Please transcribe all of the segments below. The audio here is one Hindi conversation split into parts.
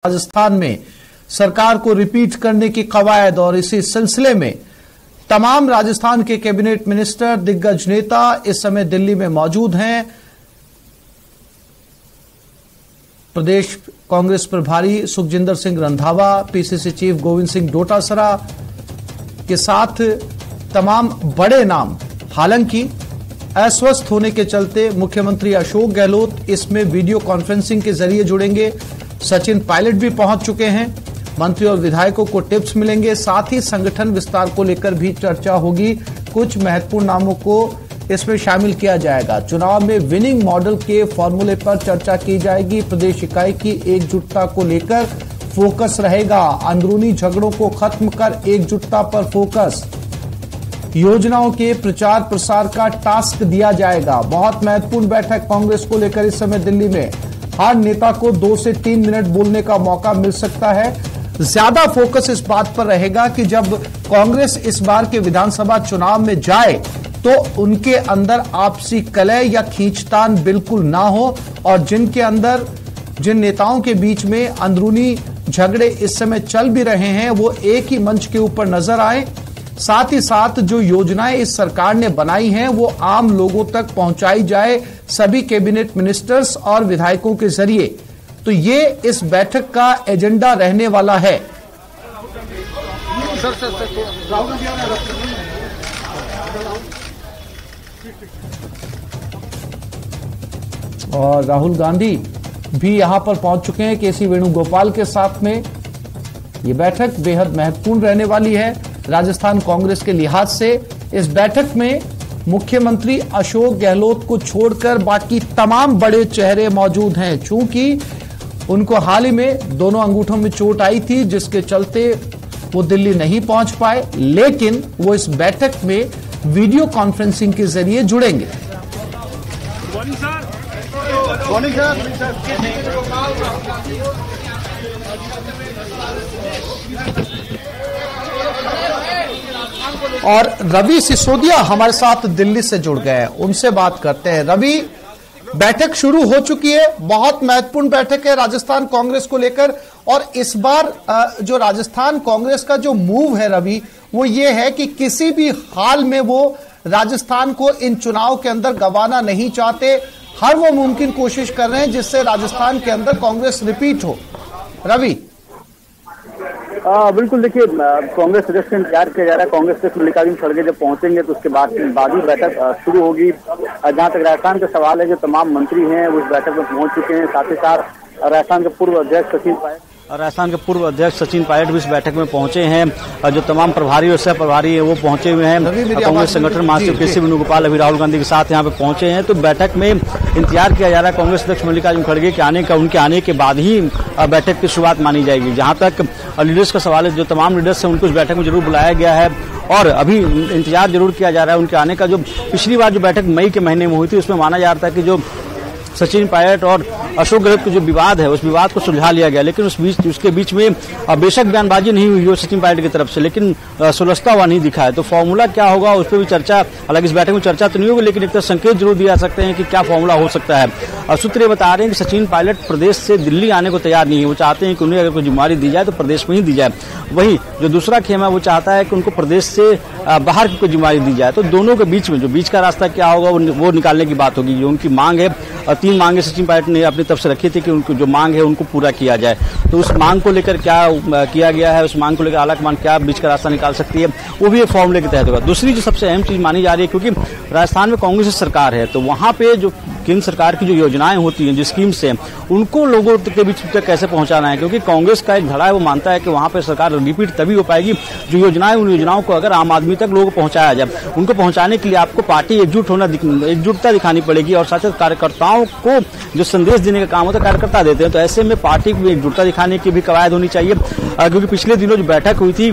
राजस्थान में सरकार को रिपीट करने की कवायद और इसी सिलसिले में तमाम राजस्थान के कैबिनेट मिनिस्टर, दिग्गज नेता इस समय दिल्ली में मौजूद हैं। प्रदेश कांग्रेस प्रभारी सुखजिंदर सिंह रंधावा, पीसीसी चीफ गोविंद सिंह डोटासरा के साथ तमाम बड़े नाम। हालांकि अस्वस्थ होने के चलते मुख्यमंत्री अशोक गहलोत इसमें वीडियो कॉन्फ्रेंसिंग के जरिए जुड़ेंगे। सचिन पायलट भी पहुंच चुके हैं। मंत्री और विधायकों को टिप्स मिलेंगे, साथ ही संगठन विस्तार को लेकर भी चर्चा होगी। कुछ महत्वपूर्ण नामों को इसमें शामिल किया जाएगा। चुनाव में विनिंग मॉडल के फॉर्मूले पर चर्चा की जाएगी। प्रदेश इकाई की एकजुटता को लेकर फोकस रहेगा। अंदरूनी झगड़ों को खत्म कर एकजुटता पर फोकस। योजनाओं के प्रचार प्रसार का टास्क दिया जाएगा। बहुत महत्वपूर्ण बैठक कांग्रेस को लेकर इस समय दिल्ली में। हर नेता को 2 से 3 मिनट बोलने का मौका मिल सकता है। ज्यादा फोकस इस बात पर रहेगा कि जब कांग्रेस इस बार के विधानसभा चुनाव में जाए तो उनके अंदर आपसी कलह या खींचतान बिल्कुल ना हो, और जिन नेताओं के बीच में अंदरूनी झगड़े इस समय चल भी रहे हैं वो एक ही मंच के ऊपर नजर आए। साथ ही साथ जो योजनाएं इस सरकार ने बनाई हैं वो आम लोगों तक पहुंचाई जाए सभी कैबिनेट मिनिस्टर्स और विधायकों के जरिए। तो ये इस बैठक का एजेंडा रहने वाला है। और राहुल गांधी भी यहां पर पहुंच चुके हैं केसी वेणुगोपाल के साथ में। ये बैठक बेहद महत्वपूर्ण रहने वाली है राजस्थान कांग्रेस के लिहाज से। इस बैठक में मुख्यमंत्री अशोक गहलोत को छोड़कर बाकी तमाम बड़े चेहरे मौजूद हैं। चूंकि उनको हाल ही में दोनों अंगूठों में चोट आई थी, जिसके चलते वो दिल्ली नहीं पहुंच पाए, लेकिन वो इस बैठक में वीडियो कॉन्फ्रेंसिंग के जरिए जुड़ेंगे। और रवि सिसोदिया हमारे साथ दिल्ली से जुड़ गए हैं, उनसे बात करते हैं। रवि, बैठक शुरू हो चुकी है, बहुत महत्वपूर्ण बैठक है राजस्थान कांग्रेस को लेकर, और इस बार जो राजस्थान कांग्रेस का जो मूव है रवि, वो ये है कि किसी भी हाल में वो राजस्थान को इन चुनाव के अंदर गंवाना नहीं चाहते। हर वो मुमकिन कोशिश कर रहे हैं जिससे राजस्थान के अंदर कांग्रेस रिपीट हो। रवि, बिल्कुल, देखिए कांग्रेस सदस्य इंतजार किया जा रहा है। कांग्रेस अध्यक्ष मल्लिकार्जुन खड़गे जब पहुंचेंगे तो उसके बाद ही बैठक शुरू होगी। जहां तक राजस्थान का सवाल है, जो तमाम मंत्री हैं वो इस बैठक में पहुंच चुके हैं। साथ ही साथ राजस्थान के पूर्व अध्यक्ष सचिन पायलट भी इस बैठक में पहुंचे हैं। जो तमाम प्रभारी और सह प्रभारी है वो पहुंचे हुए हैं। कांग्रेस संगठन महासचिव केसी वेणुगोपाल अभी राहुल गांधी के साथ यहाँ पे पहुंचे हैं। तो बैठक में इंतजार किया जा रहा है कांग्रेस अध्यक्ष मल्लिकार्जुन खड़गे के आने का। उनके आने के बाद ही बैठक की शुरुआत मानी जाएगी। जहां तक लीडर्स का सवाल है, जो तमाम लीडर्स हैं उनको इस बैठक में जरूर बुलाया गया है और अभी इंतजार जरूर किया जा रहा है उनके आने का। जो पिछली बार जो बैठक मई के महीने में हुई थी उसमें माना जा रहा था कि जो सचिन पायलट और अशोक गहलोत का जो विवाद है उस विवाद को सुलझा लिया गया, लेकिन उसके बीच में बेशक बयानबाजी नहीं हुई हो सचिन पायलट की तरफ से, लेकिन सुलझता हुआ नहीं दिखा है। तो फॉर्मूला क्या होगा उस पर भी चर्चा, हालांकि इस बैठक में चर्चा तो नहीं होगी, लेकिन एक तरह संकेत जरूर दिया सकते हैं कि क्या फॉर्मूला हो सकता है। सूत्र ये बता रहे हैं कि सचिन पायलट प्रदेश से दिल्ली आने को तैयार नहीं है। वो चाहते हैं कि उन्हें अगर कोई जिम्मेदारी दी जाए तो प्रदेश में ही दी जाए। वहीं जो दूसरा खेम है वो चाहता है कि उनको प्रदेश से बाहर की कोई जिम्मेदारी दी जाए। तो दोनों के बीच में जो बीच का रास्ता क्या होगा वो निकालने की बात होगी। जो उनकी मांग है, 3 मांगे सचिन पायलट ने अपनी तरफ से रखी थी कि उनको जो मांग है उनको पूरा किया जाए। तो उस मांग को लेकर क्या किया गया है, उस मांग को लेकर आलाकमान क्या बीच का रास्ता निकाल सकती है, वो भी एक फॉर्मूले के तहत होगा। दूसरी जो सबसे अहम चीज मानी जा रही है, क्योंकि राजस्थान में कांग्रेस की सरकार है, तो वहां पे जो केंद्र सरकार की जो योजनाएं होती हैं, जो स्कीम्स हैं, उनको लोगों के बीच तक कैसे पहुंचाना है। क्योंकि कांग्रेस का एक धड़ा है, वो मानता है कि वहां पे सरकार रिपीट तभी हो पाएगी जो योजनाएं, उन योजनाओं को अगर आम आदमी तक लोगों को पहुंचाया जाए। उनको पहुंचाने के लिए आपको पार्टी एकजुटता दिखानी पड़ेगी, और साथ साथ कार्यकर्ताओं को जो संदेश देने का काम होता है कार्यकर्ता देते हैं। तो ऐसे में पार्टी को एकजुटता दिखाने की भी कवायद होनी चाहिए, क्योंकि पिछले दिनों जो बैठक हुई थी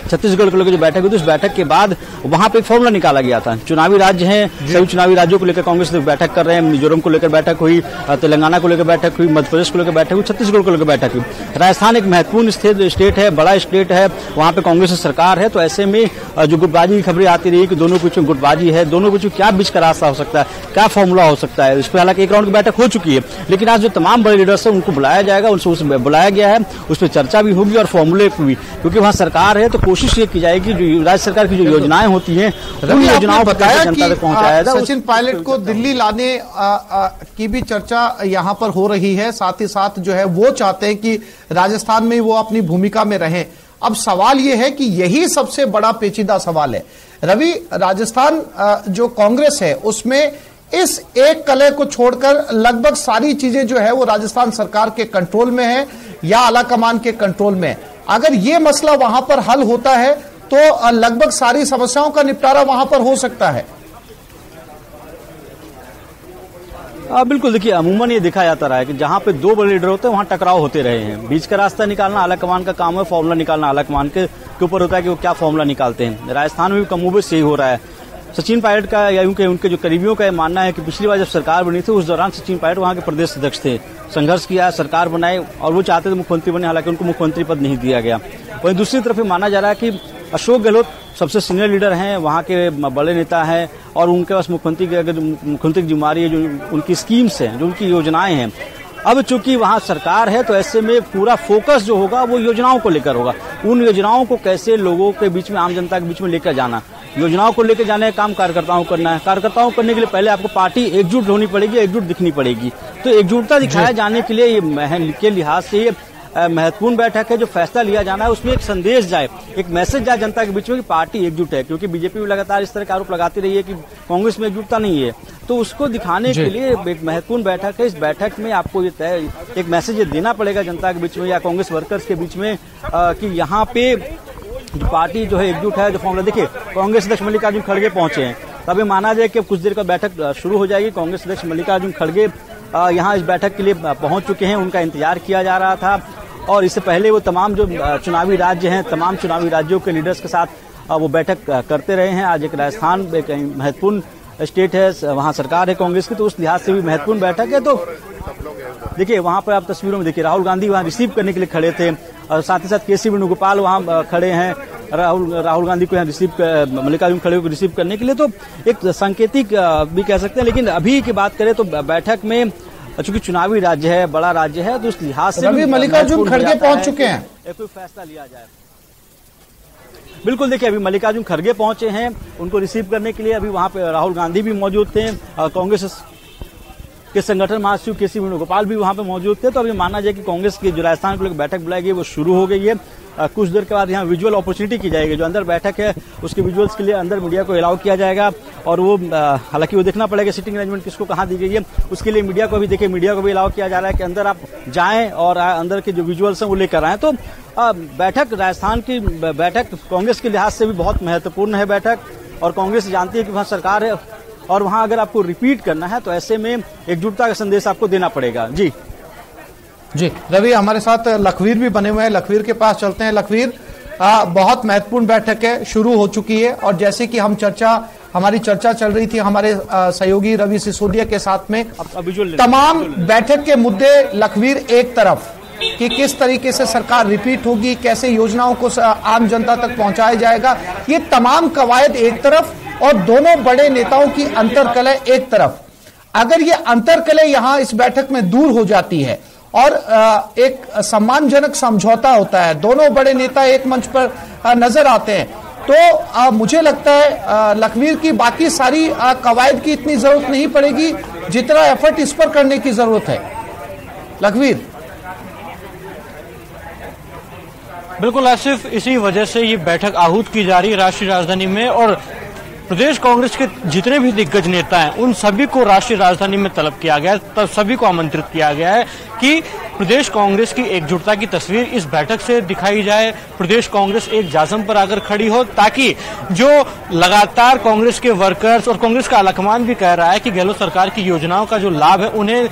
छत्तीसगढ़ को लेकर जो बैठक हुई थी, उस बैठक के बाद वहां पे एक फॉर्मूला निकाला गया था। चुनावी राज्य हैं, सभी चुनावी राज्यों को लेकर कांग्रेस बैठक कर रहे हैं। मिजोरम को लेकर बैठक हुई, तेलंगाना को लेकर बैठक हुई, मध्य प्रदेश को लेकर बैठक हुई, छत्तीसगढ़ को लेकर बैठक हुई। राजस्थान एक महत्वपूर्ण स्टेट है, बड़ा स्टेट है, वहां पे कांग्रेस की सरकार है। तो ऐसे में जो गुटबाजी की खबरें आती रही कि दोनों कुछ गुटबाजी है, दोनों कुछ क्या बीच का रास्ता हो सकता है, क्या फॉर्मूला हो सकता है, इस पर हालांकि एक राउंड की बैठक हो चुकी है। लेकिन आज जो तमाम बड़े लीडर्स हैं उनको बुलाया जाएगा, उनसे बुलाया गया है, उस पर चर्चा भी होगी और फॉर्मूले भी, क्योंकि वहां सरकार है तो कोशिश ये की जाएगी जो राज्य सरकार की जो योजनाएं होती हैं उन योजनाओं को जनता तक पहुंचाया जाए। सचिन पायलट को दिल्ली लाने की भी चर्चा यहां पर हो रही है, साथ ही साथ जो है वो चाहते हैं कि राजस्थान में वो अपनी भूमिका में रहें। अब सवाल यह है कि यही सबसे बड़ा पेचीदा सवाल है रवि, राजस्थान जो कांग्रेस है उसमें इस एक कलह को छोड़कर लगभग सारी चीजें जो है वो राजस्थान सरकार के कंट्रोल में है या आला कमान के कंट्रोल में है। अगर ये मसला वहां पर हल होता है तो लगभग सारी समस्याओं का निपटारा वहां पर हो सकता है। बिल्कुल, देखिए अमूमन ये देखा जाता रहा है कि जहां पे दो बड़े लीडर होते हैं वहां टकराव होते रहे हैं। बीच का रास्ता निकालना आला कमान का काम है, फॉर्मूला निकालना आला कमान के ऊपर होता है कि वो क्या फॉर्मूला निकालते हैं। राजस्थान में भी कमोबेश यही हो रहा है। सचिन पायलट का या उनके जो करीबियों का मानना है कि पिछली बार जब सरकार बनी थी उस दौरान सचिन पायलट वहां के प्रदेश अध्यक्ष थे, संघर्ष किया, सरकार बनाई और वो चाहते थे मुख्यमंत्री बने, हालांकि उनको मुख्यमंत्री पद नहीं दिया गया। वहीं दूसरी तरफ माना जा रहा है कि अशोक गहलोत सबसे सीनियर लीडर हैं, वहाँ के बड़े नेता हैं और उनके पास मुख्यमंत्री की जिम्मेदारी है, जो उनकी स्कीम्स हैं, जो उनकी योजनाएं हैं। अब चूंकि वहाँ सरकार है तो ऐसे में पूरा फोकस जो होगा वो योजनाओं को लेकर होगा। उन योजनाओं को कैसे लोगों के बीच में, आम जनता के बीच में लेकर जाना, योजनाओं को लेकर जाने का काम कार्यकर्ताओं को करना है। कार्यकर्ताओं को करने के लिए पहले आपको पार्टी एकजुट होनी पड़ेगी, एकजुट दिखनी पड़ेगी। तो एकजुटता दिखाया जाने के लिए के लिहाज से महत्वपूर्ण बैठक है। जो फैसला लिया जाना है उसमें एक संदेश जाए, एक मैसेज जाए जनता के बीच में कि पार्टी एकजुट है, क्योंकि बीजेपी भी लगातार इस तरह का आरोप लगाती रही है कि कांग्रेस में एकजुटता नहीं है। तो उसको दिखाने के लिए एक महत्वपूर्ण बैठक है। इस बैठक में आपको ये एक मैसेज देना पड़ेगा जनता के बीच में या कांग्रेस वर्कर्स के बीच में कि यहाँ पे जो पार्टी जो है एकजुट है। जो फॉर्मूला देखिए, कांग्रेस अध्यक्ष मल्लिकार्जुन खड़गे पहुंचे हैं, तब माना जाए कि कुछ देर का बैठक शुरू हो जाएगी। कांग्रेस अध्यक्ष मल्लिकार्जुन खड़गे यहाँ इस बैठक के लिए पहुंच चुके हैं, उनका इंतजार किया जा रहा था और इससे पहले वो तमाम जो चुनावी राज्य हैं, तमाम चुनावी राज्यों के लीडर्स के साथ वो बैठक करते रहे हैं। आज एक राजस्थान एक महत्वपूर्ण स्टेट है, वहाँ सरकार है कांग्रेस की, तो उस लिहाज से भी महत्वपूर्ण बैठक है। तो देखिए वहाँ पर आप तस्वीरों में देखिए राहुल गांधी वहाँ रिसीव करने के लिए खड़े थे और साथ ही साथ केसी वेणुगोपाल वहाँ खड़े हैं राहुल गांधी को यहाँ मल्लिकार्जुन खड़गे को रिसीव करने के लिए। तो एक सांकेतिक भी कह सकते हैं। लेकिन अभी की बात करें तो बैठक में चूंकि चुनावी राज्य है, बड़ा राज्य है, तो उस लिहाज से मल्लिकार्जुन खड़गे पहुंच चुके हैं, कोई फैसला लिया जाए। बिल्कुल, देखिए अभी मल्लिकार्जुन खड़गे पहुंचे हैं उनको रिसीव करने के लिए। अभी वहां पे राहुल गांधी भी मौजूद थे, कांग्रेस के संगठन महासचिव केसी वेणुगोपाल भी वहां पे मौजूद थे। तो अभी माना जाए कि कांग्रेस की जो राजस्थान को लेकर बैठक बुलाई गई वो शुरू हो गई है। कुछ देर के बाद यहाँ विजुअल अपॉर्चुनिटी की जाएगी। जो अंदर बैठक है उसके विजुअल्स के लिए अंदर मीडिया को अलाउ किया जाएगा और वो हालांकि वो देखना पड़ेगा सिटिंग अरेंजमेंट किसको कहाँ दी गई है। उसके लिए मीडिया को भी देखिए, मीडिया को भी अलाउ किया जा रहा है कि अंदर आप जाएं और अंदर के जो विजुअल्स हैं वो लेकर आए। तो बैठक राजस्थान की बैठक कांग्रेस के लिहाज से भी बहुत महत्वपूर्ण है बैठक, और कांग्रेस जानती है कि वहाँ सरकार है और वहाँ अगर आपको रिपीट करना है तो ऐसे में एकजुटता का संदेश आपको देना पड़ेगा। जी रवि, हमारे साथ लखवीर भी बने हुए हैं, लखवीर के पास चलते हैं। लखवीर, बहुत महत्वपूर्ण बैठक है, शुरू हो चुकी है और जैसे कि हमारी चर्चा चल रही थी हमारे सहयोगी रवि सिसोदिया के साथ में, तमाम बैठक के मुद्दे लखवीर एक तरफ कि किस तरीके से सरकार रिपीट होगी, कैसे योजनाओं को आम जनता तक पहुंचाया जाएगा, ये तमाम कवायद एक तरफ और दोनों बड़े नेताओं की अंतर्कलह एक तरफ। अगर ये अंतर्कलह यहां इस बैठक में दूर हो जाती है और एक सम्मानजनक समझौता होता है, दोनों बड़े नेता एक मंच पर नजर आते हैं, तो मुझे लगता है लखवीर की बाकी सारी कवायद की इतनी जरूरत नहीं पड़ेगी जितना एफर्ट इस पर करने की जरूरत है। लखवीर, बिल्कुल आसिफ, इसी वजह से ये बैठक आहूत की जा रही है राष्ट्रीय राजधानी में और प्रदेश कांग्रेस के जितने भी दिग्गज नेता हैं उन सभी को राष्ट्रीय राजधानी में तलब किया गया है, तब सभी को आमंत्रित किया गया है कि प्रदेश कांग्रेस की एकजुटता की तस्वीर इस बैठक से दिखाई जाए, प्रदेश कांग्रेस एक जाजम पर आकर खड़ी हो, ताकि जो लगातार कांग्रेस के वर्कर्स और कांग्रेस का आलाकमान भी कह रहा है कि गहलोत सरकार की योजनाओं का जो लाभ है उन्हें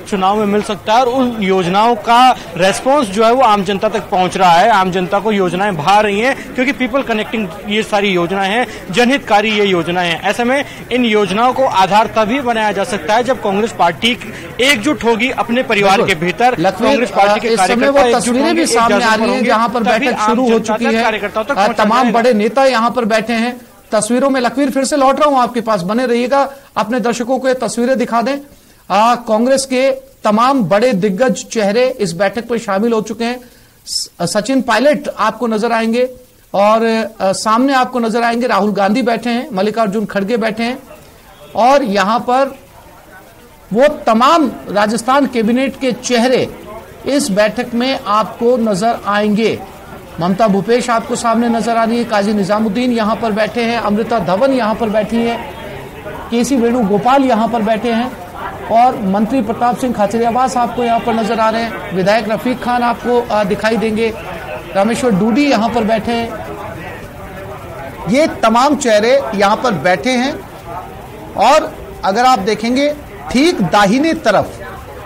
चुनाव में मिल सकता है, और उन योजनाओं का रेस्पॉन्स जो है वो आम जनता तक पहुंच रहा है, आम जनता को योजनाएं भा रही हैं, क्योंकि पीपल कनेक्टिंग ये सारी योजनाएं हैं, जनहितकारी ये योजनाएं हैं। ऐसे में इन योजनाओं को आधार तभी बनाया जा सकता है जब कांग्रेस पार्टी एकजुट होगी अपने परिवार के भीतर। कांग्रेस पार्टी के कार्यकर्ता तस्वीरें भी सामने आ रही है जहां पर बैठक शुरू हो चुकी है, तमाम बड़े नेता यहां पर बैठे हैं। तस्वीरों में लखवीर फिर से लौट रहा हूं आपके पास, बने रहिएगा, अपने दर्शकों को ये तस्वीरें दिखा दें। कांग्रेस के तमाम बड़े दिग्गज चेहरे इस बैठक पर शामिल हो चुके हैं। सचिन पायलट आपको नजर आएंगे और सामने आपको नजर आएंगे राहुल गांधी बैठे हैं, मल्लिकार्जुन खड़गे बैठे हैं, और यहां पर वो तमाम राजस्थान कैबिनेट के चेहरे इस बैठक में आपको नजर आएंगे। ममता भूपेश आपको सामने नजर आ रही है, काजी निजामुद्दीन यहां पर बैठे हैं, अमृता धवन यहां पर बैठी है, केसी वेणुगोपाल यहां पर बैठे हैं, और मंत्री प्रताप सिंह खाचरियावास आपको यहां पर नजर आ रहे हैं, विधायक रफीक खान आपको दिखाई देंगे, रामेश्वर डूडी यहां पर बैठे हैं। ये तमाम चेहरे यहां पर बैठे हैं, और अगर आप देखेंगे ठीक दाहिने तरफ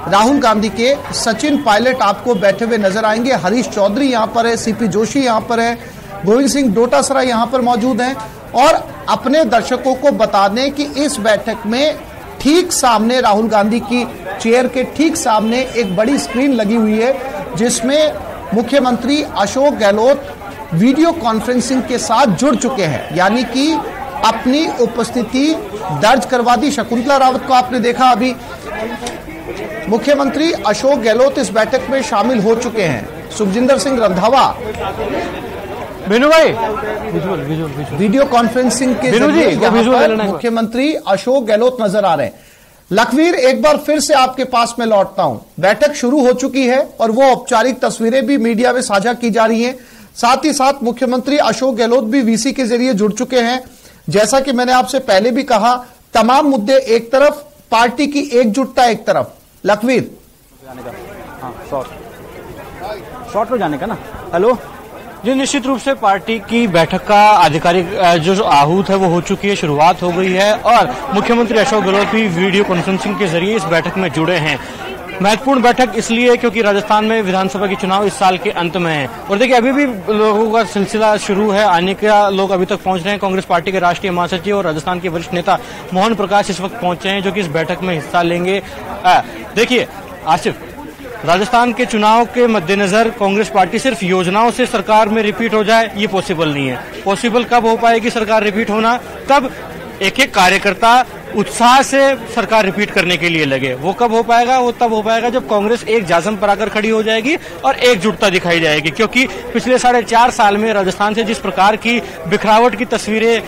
राहुल गांधी के सचिन पायलट आपको बैठे हुए नजर आएंगे, हरीश चौधरी यहां पर है, सीपी जोशी यहां पर है, गोविंद सिंह डोटासरा यहां पर मौजूद हैं। और अपने दर्शकों को बता दें कि इस बैठक में ठीक सामने राहुल गांधी की चेयर के ठीक सामने एक बड़ी स्क्रीन लगी हुई है, जिसमें मुख्यमंत्री अशोक गहलोत वीडियो कॉन्फ्रेंसिंग के साथ जुड़ चुके हैं, यानी कि अपनी उपस्थिति दर्ज करवा दी। शकुंतला रावत को आपने देखा, अभी मुख्यमंत्री अशोक गहलोत इस बैठक में शामिल हो चुके हैं। सुखजिंदर सिंह रंधावा वीडियो कॉन्फ्रेंसिंग के जरिए मुख्यमंत्री अशोक गहलोत नजर आ रहे हैं। लखवीर, एक बार फिर से आपके पास में लौटता हूं। बैठक शुरू हो चुकी है और वो औपचारिक तस्वीरें भी मीडिया में साझा की जा रही हैं। साथ ही साथ मुख्यमंत्री अशोक गहलोत भी वीसी के जरिए जुड़ चुके हैं। जैसा कि मैंने आपसे पहले भी कहा, तमाम मुद्दे एक तरफ, पार्टी की एकजुटता एक तरफ। लखवीर, शॉर्ट में जाने का ना। हेलो जी, निश्चित रूप से पार्टी की बैठक का आधिकारिक जो आहूत है वो हो चुकी है, शुरुआत हो गई है, और मुख्यमंत्री अशोक गहलोत भी वीडियो कॉन्फ्रेंसिंग के जरिए इस बैठक में जुड़े हैं। महत्वपूर्ण बैठक इसलिए क्योंकि राजस्थान में विधानसभा के चुनाव इस साल के अंत में है, और देखिए अभी भी लोगों का सिलसिला शुरू है, आने का लोग अभी तक पहुंच रहे हैं। कांग्रेस पार्टी के राष्ट्रीय महासचिव और राजस्थान के वरिष्ठ नेता मोहन प्रकाश इस वक्त पहुंचे हैं, जो कि इस बैठक में हिस्सा लेंगे। देखिए आसिफ, राजस्थान के चुनाव के मद्देनजर कांग्रेस पार्टी सिर्फ योजनाओं से सरकार में रिपीट हो जाए ये पॉसिबल नहीं है। पॉसिबल कब हो पाएगी सरकार रिपीट होना? तब एक एक कार्यकर्ता उत्साह से सरकार रिपीट करने के लिए लगे। वो कब हो पाएगा? वो तब हो पाएगा जब कांग्रेस एक जाजम पर आकर खड़ी हो जाएगी और एकजुटता दिखाई जाएगी। क्योंकि पिछले 4.5 साल में राजस्थान से जिस प्रकार की बिखरावट की तस्वीरें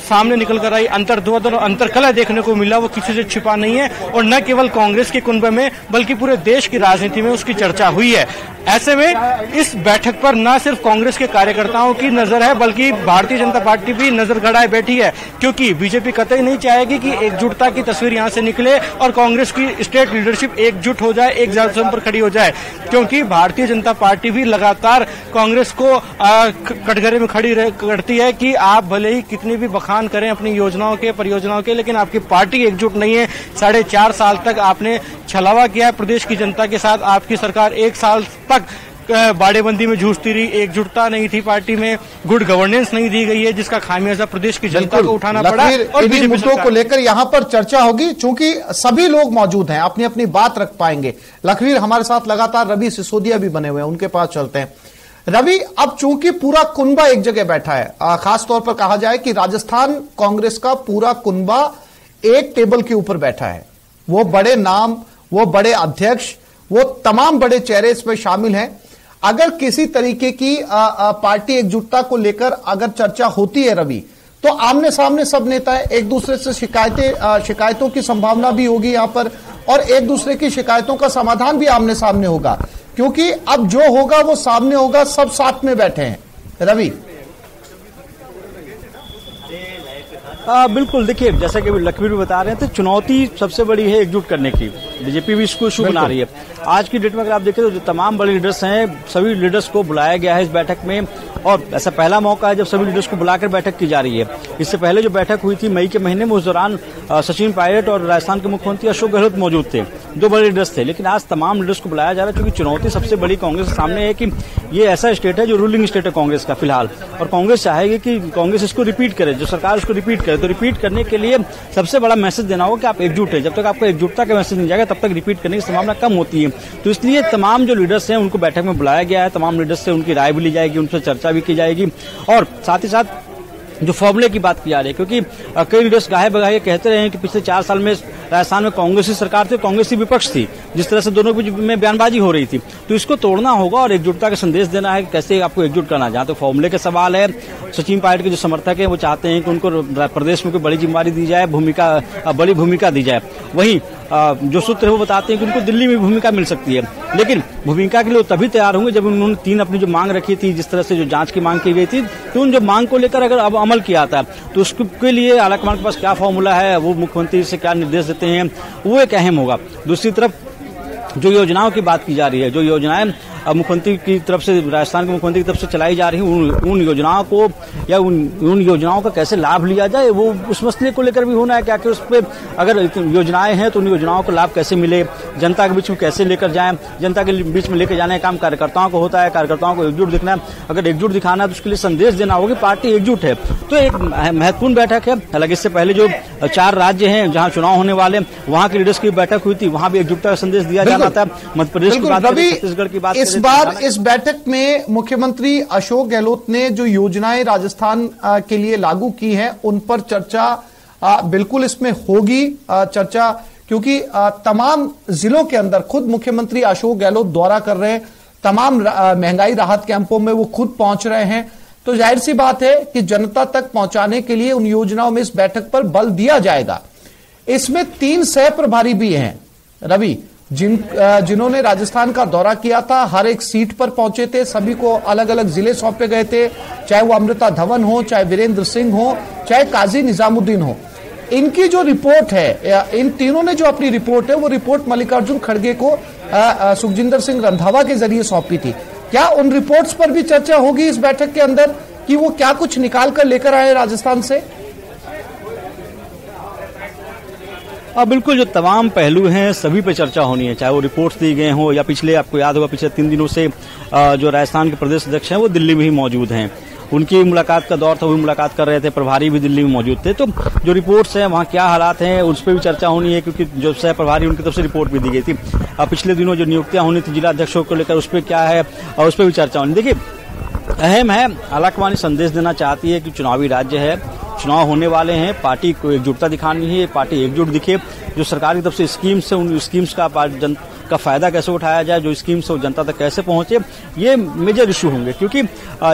सामने निकल कर आई, अंतरकलह देखने को मिला, वो किसी से छिपा नहीं है, और न केवल कांग्रेस के कुंभ में बल्कि पूरे देश की राजनीति में उसकी चर्चा हुई है। ऐसे में इस बैठक पर न सिर्फ कांग्रेस के कार्यकर्ताओं की नजर है, बल्कि भारतीय जनता पार्टी भी नजर गड़ाए बैठी है, क्योंकि बीजेपी कतई नहीं चाहेगी कि एकजुटता की तस्वीर यहां से निकले और कांग्रेस की स्टेट लीडरशिप एकजुट हो जाए, एक जाजम पर खड़ी हो जाए। क्योंकि भारतीय जनता पार्टी भी लगातार कांग्रेस को कटघरे में खड़ी करती है कि आप भले ही कितनी भी बखान करें अपनी योजनाओं के, परियोजनाओं के, लेकिन आपकी पार्टी एकजुट नहीं है। 4.5 साल तक आपने छलावा किया है प्रदेश की जनता के साथ। आपकी सरकार 1 साल तक बाड़ेबंदी में जूझती रही, एकजुटता नहीं थी पार्टी में, गुड गवर्नेंस नहीं दी गई है, जिसका खामियाजा प्रदेश की जनता को उठाना पड़ा। और इन्हीं मुद्दों को लेकर यहां पर चर्चा होगी, चूंकि सभी लोग मौजूद हैं, अपनी अपनी बात रख पाएंगे। लखवीर, हमारे साथ लगातार रवि सिसोदिया भी बने हुए हैं, उनके पास चलते हैं। रवि, अब चूंकि पूरा कुनबा एक जगह बैठा है, खासतौर पर कहा जाए कि राजस्थान कांग्रेस का पूरा कुनबा एक टेबल के ऊपर बैठा है, वो बड़े नाम, वो बड़े अध्यक्ष, वो तमाम बड़े चेहरे इसमें शामिल हैं। अगर किसी तरीके की पार्टी एकजुटता को लेकर अगर चर्चा होती है रवि, तो आमने सामने सब नेता एक दूसरे से शिकायतों की संभावना भी होगी यहां पर, और एक दूसरे की शिकायतों का समाधान भी आमने सामने होगा, क्योंकि अब जो होगा वो सामने होगा, सब साथ में बैठे हैं। रवि, बिल्कुल, देखिए जैसा कि लखवीर भी बता रहे थे, चुनौती सबसे बड़ी है एकजुट करने की। बीजेपी भी इसको इशू बना रही है। आज की डेट में अगर आप देखें तो जो तमाम बड़े लीडर्स हैं, सभी लीडर्स को बुलाया गया है इस बैठक में, और ऐसा पहला मौका है जब सभी लीडर्स को बुलाकर बैठक की जा रही है। इससे पहले जो बैठक हुई थी मई के महीने में, उस दौरान सचिन पायलट और राजस्थान के मुख्यमंत्री अशोक गहलोत मौजूद थे, दो बड़े लीडर्स थे। लेकिन आज तमाम लीडर्स को बुलाया जा रहा है, क्योंकि चुनौती सबसे बड़ी कांग्रेस के सामने है कि ये ऐसा स्टेट है जो रूलिंग स्टेट है कांग्रेस का फिलहाल, और कांग्रेस चाहेगी कि कांग्रेस इसको रिपीट करे, जो सरकार उसको रिपीट करे। तो रिपीट करने के लिए सबसे बड़ा मैसेज देना होगा कि आप एकजुट हैं। जब तक आपको एकजुटता का मैसेज नहीं जाएगा तब तक रिपीट करने की संभावना कम होती है। तो इसलिए तमाम जो लीडर्स हैं उनको बैठक में बुलाया गया है। तमाम लीडर्स से उनकी राय भी ली जाएगी, उनसे चर्चा भी की जाएगी, और साथ ही साथ जो फॉर्मूले की बात की जा रही है, क्योंकि कई लीडर्स गाहे बगाहे कहते रहे हैं कि पिछले 4 साल में राजस्थान में कांग्रेस की सरकार थी, कांग्रेस की विपक्ष थी, जिस तरह से दोनों में बयानबाजी हो रही थी। तो इसको तोड़ना होगा और एकजुटता का संदेश देना है कि कैसे आपको एकजुट करना है। जहां तो फॉर्मूले का सवाल है, सचिन पायलट के जो समर्थक हैं वो चाहते हैं कि उनको प्रदेश में कोई बड़ी जिम्मेदारी दी जाए, बड़ी भूमिका दी जाए। वहीं जो सूत्र है वो बताते हैं कि उनको दिल्ली में भूमिका मिल सकती है, लेकिन भूमिका के लिए तभी तैयार होंगे जब उन्होंने 3 अपनी जो मांग रखी थी, जिस तरह से जो जांच की मांग की गई थी, तो उन जो मांग को लेकर अगर अब अमल किया था तो उसके लिए आलाकमान के पास क्या फॉर्मूला है, वो मुख्यमंत्री से क्या निर्देश देते हैं, वो एक अहम होगा। दूसरी तरफ जो योजनाओं की बात की जा रही है, जो योजनाएं मुख्यमंत्री की तरफ से, राजस्थान के मुख्यमंत्री की तरफ से चलाई जा रही है, उन योजनाओं को या उन योजनाओं का कैसे लाभ लिया जाए, वो उस मसले को लेकर भी होना है। क्या कि उस पर अगर योजनाएं हैं तो उन योजनाओं को लाभ कैसे मिले, जनता के बीच में कैसे लेकर जाएं, जनता के बीच में लेकर जाने का काम कार्यकर्ताओं को होता है, कार्यकर्ताओं को एकजुट दिखना है। अगर एकजुट दिखाना है तो उसके लिए संदेश देना होगा कि पार्टी एकजुट है। तो एक महत्वपूर्ण बैठक है। हालांकि इससे पहले जो 4 राज्य हैं जहां चुनाव होने वाले, वहां के लीडर्स की बैठक हुई थी, वहां भी एकजुटता का संदेश दिया जाना था। मध्य प्रदेश की बात, छत्तीसगढ़ की बात, इस बार इस बैठक में मुख्यमंत्री अशोक गहलोत ने जो योजनाएं राजस्थान के लिए लागू की हैं उन पर चर्चा बिल्कुल इसमें होगी चर्चा, क्योंकि तमाम जिलों के अंदर खुद मुख्यमंत्री अशोक गहलोत दौरा कर रहे हैं, तमाम महंगाई राहत कैंपों में वो खुद पहुंच रहे हैं। तो जाहिर सी बात है कि जनता तक पहुंचाने के लिए उन योजनाओं में इस बैठक पर बल दिया जाएगा। इसमें 3 सह प्रभारी भी हैं रवि, जिन्होंने राजस्थान का दौरा किया था, हर एक सीट पर पहुंचे थे, सभी को अलग अलग जिले सौंपे गए थे, चाहे वो अमृता धवन हो, चाहे वीरेंद्र सिंह हो, चाहे काजी निजामुद्दीन हो। इनकी जो रिपोर्ट है, इन तीनों ने जो अपनी रिपोर्ट है, वो रिपोर्ट मल्लिकार्जुन खड़गे को सुखजिंदर सिंह रंधावा के जरिए सौंपी थी। क्या उन रिपोर्ट्स पर भी चर्चा होगी इस बैठक के अंदर कि वो क्या कुछ निकाल कर लेकर आए राजस्थान से? बिल्कुल, जो तमाम पहलू हैं सभी पे चर्चा होनी है, चाहे वो रिपोर्ट्स दी गए हों या पिछले, आपको याद होगा पिछले 3 दिनों से जो राजस्थान के प्रदेश अध्यक्ष हैं वो दिल्ली में ही मौजूद हैं। उनकी मुलाकात का दौर था, वो मुलाकात कर रहे थे, प्रभारी भी दिल्ली में मौजूद थे। तो जो रिपोर्ट्स हैं वहाँ क्या हालात हैं उस पर भी चर्चा होनी है, क्योंकि जो सह प्रभारी उनकी तरफ से रिपोर्ट भी दी गई थी। पिछले दिनों जो नियुक्तियां होनी थी जिला अध्यक्षों को लेकर, उस पर क्या है और उस पर भी चर्चा होनी। देखिए अहम है, आलाकमान संदेश देना चाहती है कि चुनावी राज्य है, चुनाव होने वाले हैं, पार्टी को एकजुटता दिखानी है, पार्टी एकजुट दिखे। जो सरकार की तरफ से स्कीम्स है, उन स्कीम्स का फायदा कैसे उठाया जाए, जो स्कीम्स है वो जनता तक कैसे पहुंचे, ये मेजर इशू होंगे। क्योंकि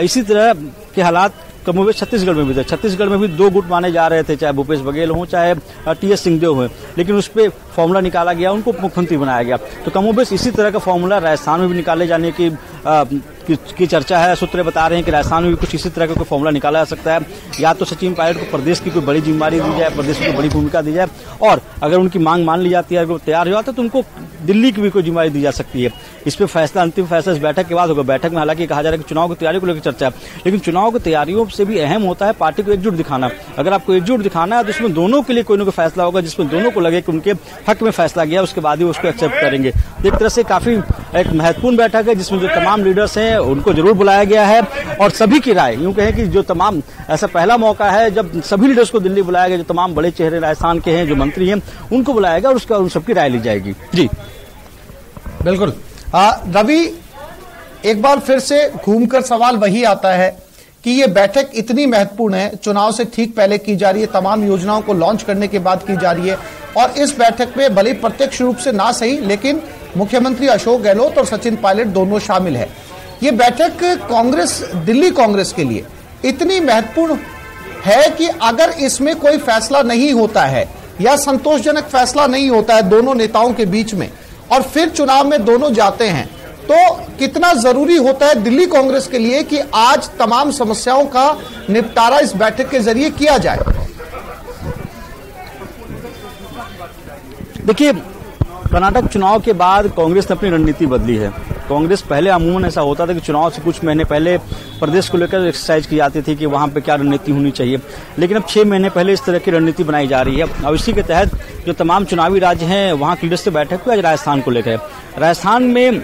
इसी तरह के हालात कमोबेश छत्तीसगढ़ में भी थे। छत्तीसगढ़ में भी 2 गुट माने जा रहे थे, चाहे भूपेश बघेल हो, चाहे TS सिंहदेव हो, लेकिन उस पर फॉर्मूला निकाला गया, उनको मुख्यमंत्री बनाया गया। तो कमोबेश इसी तरह का फॉर्मूला राजस्थान में भी निकाले जाने की चर्चा है। सूत्र बता रहे हैं कि राजस्थान में भी कुछ इसी तरह का कोई फॉर्मूला निकाला जा सकता है। या तो सचिन पायलट को प्रदेश की कोई बड़ी जिम्मेदारी दी जाए, प्रदेश की कोई बड़ी भूमिका दी जाए, और अगर उनकी मांग मान ली जाती है, अगर वो तैयार हो जाता है तो उनको दिल्ली की भी कोई जिम्मेदारी दी जा सकती है। इस पर फैसला, अंतिम फैसला इस बैठक के बाद होगा। बैठक में हालांकि कहा जा रहा है कि चुनाव की तैयारी को लेकर चर्चा है, लेकिन चुनाव की तैयारियों से भी अहम होता है पार्टी को एकजुट दिखाना। अगर आपको एकजुट दिखाना है तो इसमें दोनों के लिए कोई ना कोई फैसला होगा जिसमें दोनों को लगे कि उनके हक में फैसला गया, उसके बाद ही उसको एक्सेप्ट करेंगे। एक तरह से काफी एक महत्वपूर्ण बैठक है जिसमें जो तमाम लीडर्स हैं उनको जरूर बुलाया गया है, और सभी की राय, यूं कहें कि जो तमाम, ऐसा पहला मौका है जब सभी लीडर्स को दिल्ली बुलाया गया, जो तमाम बड़े चेहरे राजस्थान के हैं, जो मंत्री हैं, उनको बुलाया गया और उसका उन सबकी राय ली जाएगी। जी बिल्कुल। रवि, एक बार फिर से घूमकर सवाल वही आता है कि ये बैठक इतनी महत्वपूर्ण है, चुनाव से ठीक पहले की जा रही है, तमाम योजनाओं को लॉन्च करने के बाद की जा रही है, और इस बैठक में भले प्रत्यक्ष रूप से ना सही लेकिन मुख्यमंत्री अशोक गहलोत और सचिन पायलट दोनों शामिल है। ये बैठक कांग्रेस, दिल्ली कांग्रेस के लिए इतनी महत्वपूर्ण है कि अगर इसमें कोई फैसला नहीं होता है या संतोषजनक फैसला नहीं होता है दोनों नेताओं के बीच में, और फिर चुनाव में दोनों जाते हैं, तो कितना जरूरी होता है दिल्ली कांग्रेस के लिए कि आज तमाम समस्याओं का निपटारा इस बैठक के जरिए किया जाए? देखिए, कर्नाटक चुनाव के बाद कांग्रेस ने अपनी रणनीति बदली है। कांग्रेस पहले अमूमन ऐसा होता था कि चुनाव से कुछ महीने पहले प्रदेश को लेकर एक्सरसाइज की जाती थी कि वहां पे क्या रणनीति होनी चाहिए, लेकिन अब 6 महीने पहले इस तरह की रणनीति बनाई जा रही है। और इसी के तहत जो तमाम चुनावी राज्य हैं वहां की लीडर्स से बैठक हुई आज राजस्थान को लेकर। राजस्थान में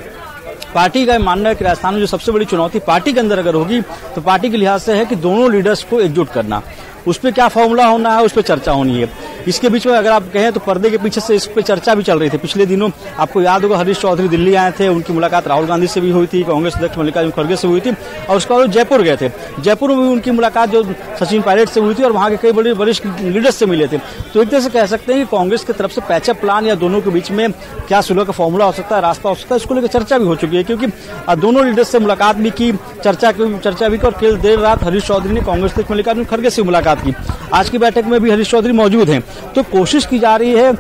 पार्टी का मानना है कि राजस्थान में जो सबसे बड़ी चुनौती पार्टी के अंदर अगर होगी तो पार्टी के लिहाज से है कि दोनों लीडर्स को एकजुट करना। उस पर क्या फॉर्मूला होना है, उस पर चर्चा होनी है। इसके बीच में अगर आप कहें तो पर्दे के पीछे से इस पर चर्चा भी चल रही थी। पिछले दिनों आपको याद होगा हरीश चौधरी दिल्ली आए थे, उनकी मुलाकात राहुल गांधी से भी हुई थी, कांग्रेस अध्यक्ष मल्लिकार्जुन खड़गे से हुई थी, और उसके बाद जयपुर गए थे। जयपुर में भी उनकी मुलाकात जो सचिन पायलट से हुई थी और वहां के कई बड़े वरिष्ठ लीडर्स से मिले थे। तो एक तरह से कह सकते हैं कि कांग्रेस की तरफ से पैचअप प्लान या दोनों के बीच में क्या सुलह का फॉर्मूला हो सकता है, रास्ता हो सकता है, इसको लेकर चर्चा भी हो चुकी है। क्योंकि दोनों लीडर्स से मुलाकात भी की, चर्चा भी की, और कल देर रात हरीश चौधरी ने कांग्रेस अध्यक्ष मल्लिकार्जुन खड़गे से मुलाकात की। आज की बैठक में भी हरीश चौधरी मौजूद हैं। तो कोशिश की जा रही है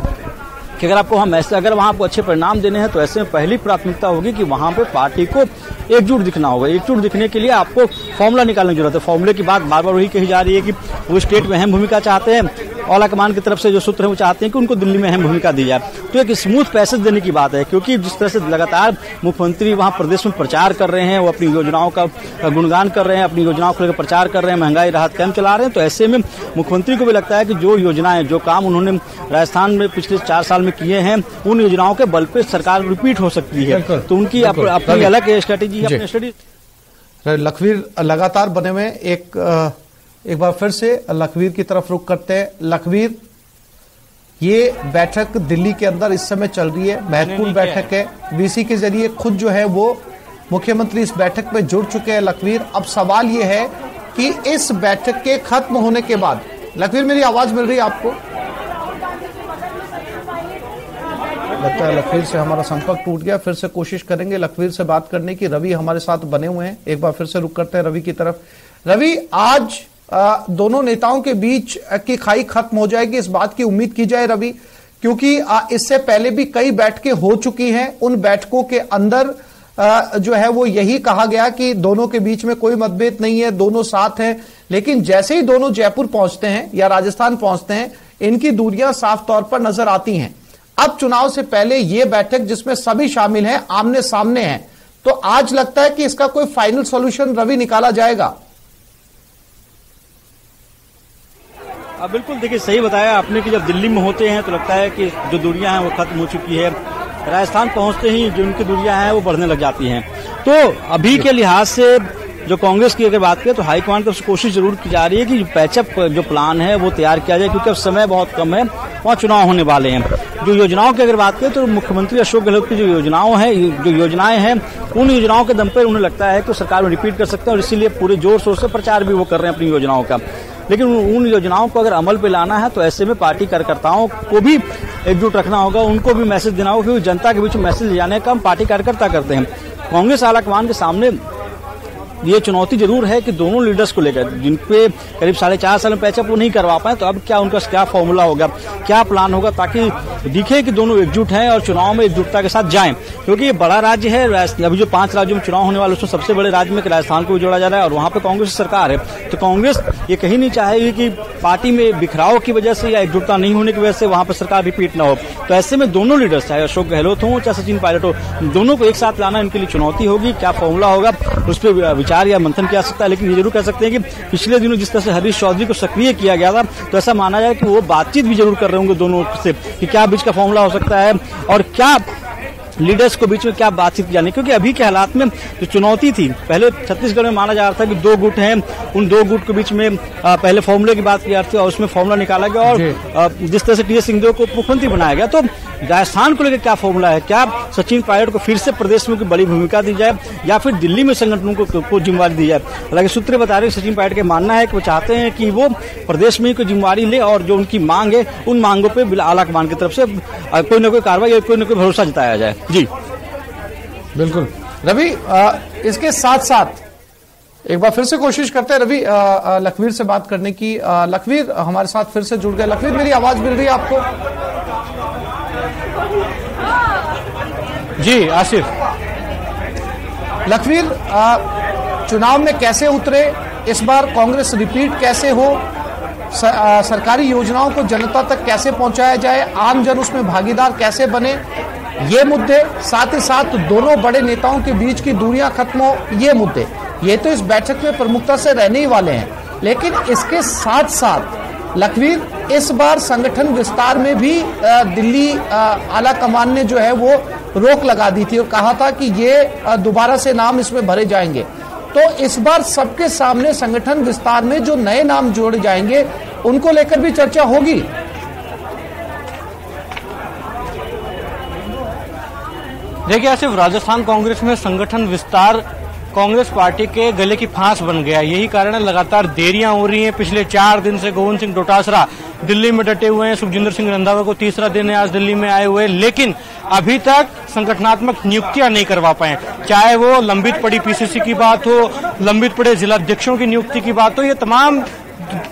कि अगर वहां आपको अच्छे परिणाम देने हैं तो ऐसे में पहली प्राथमिकता होगी कि वहां पे पार्टी को एकजुट दिखना होगा। एकजुट दिखने के लिए आपको फॉर्मूला निकालने की जरूरत है। फॉर्मूले की बात बार बार वही कही जा रही है कि वो स्टेट में अहम भूमिका चाहते हैं, औला कमान की तरफ से जो सूत्र है वो चाहते हैं कि उनको दिल्ली में अहम भूमिका दी जाए। तो एक स्मूथ पैसेज देने की बात है, क्योंकि जिस तरह से लगातार मुख्यमंत्री वहां प्रदेश में प्रचार कर रहे हैं, वो अपनी योजनाओं का गुणगान कर रहे हैं, अपनी योजनाओं को लेकर प्रचार कर रहे हैं, महंगाई राहत कैंप चला रहे हैं। तो ऐसे में मुख्यमंत्री को भी लगता है कि जो योजनाएं, जो काम उन्होंने राजस्थान में पिछले 4 साल में किए हैं, उन योजनाओं के बल पे सरकार रिपीट हो सकती है। तो उनकी अपनी अलग स्ट्रेटेजी है, अपनी स्ट्रेटेजी। लखवीर लगातार बने हुए, एक बार फिर से लखवीर की तरफ रुख करते हैं। लखवीर, ये बैठक दिल्ली के अंदर इस समय चल रही है, महत्वपूर्ण बैठक है। वीसी के जरिए खुद जो है वो मुख्यमंत्री इस बैठक में जुड़ चुके हैं। लखवीर, अब सवाल ये है कि इस बैठक के खत्म होने के बाद, लखवीर मेरी आवाज मिल रही है आपको? लगता है लखवीर से हमारा संपर्क टूट गया। फिर से कोशिश करेंगे लखवीर से बात करने की। रवि हमारे साथ बने हुए हैं, एक बार फिर से रुक करते हैं रवि की तरफ। रवि, आज दोनों नेताओं के बीच की खाई खत्म हो जाएगी, इस बात की उम्मीद की जाए रवि, क्योंकि इससे पहले भी कई बैठकें हो चुकी हैं। उन बैठकों के अंदर जो है वो यही कहा गया कि दोनों के बीच में कोई मतभेद नहीं है, दोनों साथ हैं। लेकिन जैसे ही दोनों जयपुर पहुंचते हैं या राजस्थान पहुंचते हैं, इनकी दूरियां साफ तौर पर नजर आती हैं। अब चुनाव से पहले यह बैठक जिसमें सभी शामिल हैं, आमने सामने हैं, तो आज लगता है कि इसका कोई फाइनल सॉल्यूशन रवि निकाला जाएगा। बिल्कुल, देखिए सही बताया आपने कि जब दिल्ली में होते हैं तो लगता है कि जो दूरियां हैं वो खत्म हो चुकी है। राजस्थान पहुंचते ही जो उनकी दूरियां हैं वो बढ़ने लग जाती हैं। तो अभी के लिहाज से जो कांग्रेस की अगर बात करें तो हाईकमान की कोशिश जरूर की जा रही है कि पैचअप जो प्लान है वो तैयार किया जाए, क्योंकि अब समय बहुत कम है, वहाँ चुनाव होने वाले हैं। जो योजनाओं की अगर बात करें तो मुख्यमंत्री अशोक गहलोत की जो योजनाएं हैं, उन योजनाओं के दम पर उन्हें लगता है कि सरकार में रिपीट कर सकते हैं, और इसीलिए पूरे जोर शोर से प्रचार भी वो कर रहे हैं अपनी योजनाओं का। लेकिन उन योजनाओं को अगर अमल पे लाना है तो ऐसे में पार्टी कार्यकर्ताओं को भी एकजुट रखना होगा, उनको भी मैसेज देना होगा, क्योंकि जनता के बीच में मैसेज ले जाने का काम पार्टी कार्यकर्ता करते हैं। कांग्रेस आलाकमान के सामने ये चुनौती जरूर है कि दोनों लीडर्स को लेकर, जिनपे करीब 4.5 साल में पैचअप वो नहीं करवा पाए, तो अब क्या उनका क्या फॉर्मूला होगा, क्या प्लान होगा, ताकि दिखे कि दोनों एकजुट हैं और चुनाव में एकजुटता के साथ जाएं। क्योंकि ये बड़ा राज्य है, अभी जो 5 राज्यों में चुनाव होने वाले उसमें सबसे बड़े राज्य में राजस्थान को भी जोड़ा जा रहा है, और वहां पर कांग्रेस सरकार है। तो कांग्रेस ये कहीं नहीं चाहेगी कि पार्टी में बिखराव की वजह से या एकजुटता नहीं होने की वजह से वहां पर सरकार रिपीट ना हो। तो ऐसे में दोनों लीडर्स, चाहे अशोक गहलोत हो चाहे सचिन पायलट हो, दोनों को एक साथ लाना इनके लिए चुनौती होगी। क्या फॉर्मूला होगा उस पर विचार या मंथन किया सकता है, लेकिन ये जरूर कह सकते हैं कि पिछले दिनों जिस तरह से हरीश चौधरी को सक्रिय किया गया था, तो ऐसा माना जाए कि वो बातचीत भी जरूर कर रहे होंगे दोनों से कि क्या बीच का फॉर्मूला हो सकता है और क्या लीडर्स को बीच में क्या बातचीत की जानी। क्योंकि अभी के हालात में जो चुनौती थी, पहले छत्तीसगढ़ में माना जा रहा था कि 2 गुट हैं, उन 2 गुट के बीच में पहले फॉर्मूले की बात की जा रही थी और उसमें फॉर्मूला निकाला गया, और जिस तरह से टीएस सिंहदेव को मुख्यमंत्री बनाया गया। तो राजस्थान को लेकर क्या फॉर्मूला है, क्या सचिन पायलट को फिर से प्रदेश में कोई बड़ी भूमिका दी जाए या फिर दिल्ली में संगठनों को जिम्मेवारी दी जाए। हालांकि सूत्र बता रहे सचिन पायलट का मानना है कि वो चाहते हैं कि वो प्रदेश में कोई जिम्मेवारी ले, और जो उनकी मांग है उन मांगों पर आलाकमान की तरफ से कोई न कोई कार्रवाई या कोई न कोई भरोसा जताया जाए। जी बिल्कुल रवि, इसके साथ साथ एक बार फिर से कोशिश करते हैं रवि लखवीर से बात करने की। लखवीर हमारे साथ फिर से जुड़ गए। लखवीर, मेरी आवाज मिल रही है आपको? जी आसिफ। लखवीर, चुनाव में कैसे उतरे, इस बार कांग्रेस रिपीट कैसे हो, सरकारी योजनाओं को जनता तक कैसे पहुंचाया जाए, आम जन उसमें भागीदार कैसे बने, ये मुद्दे, साथ ही साथ दोनों बड़े नेताओं के बीच की दूरियां खत्म हो, ये मुद्दे, ये तो इस बैठक में प्रमुखता से रहने ही वाले हैं। लेकिन इसके साथ साथ लखवीर, इस बार संगठन विस्तार में भी दिल्ली आला कमान ने जो है वो रोक लगा दी थी और कहा था कि ये दोबारा से नाम इसमें भरे जाएंगे। तो इस बार सबके सामने संगठन विस्तार में जो नए नाम जोड़े जाएंगे उनको लेकर भी चर्चा होगी। देखिए, सिर्फ राजस्थान कांग्रेस में संगठन विस्तार कांग्रेस पार्टी के गले की फांस बन गया। यही कारण है लगातार देरियां हो रही हैं। पिछले 4 दिन से गोविंद सिंह डोटासरा दिल्ली में डटे हुए हैं। सुखजिंदर सिंह रंधावा को तीसरा दिन है आज दिल्ली में आए हुए, लेकिन अभी तक संगठनात्मक नियुक्तियां नहीं करवा पाए। चाहे वो लंबित पड़ी पीसीसी की बात हो, लंबित पड़े जिलाध्यक्षों की नियुक्ति की बात हो, ये तमाम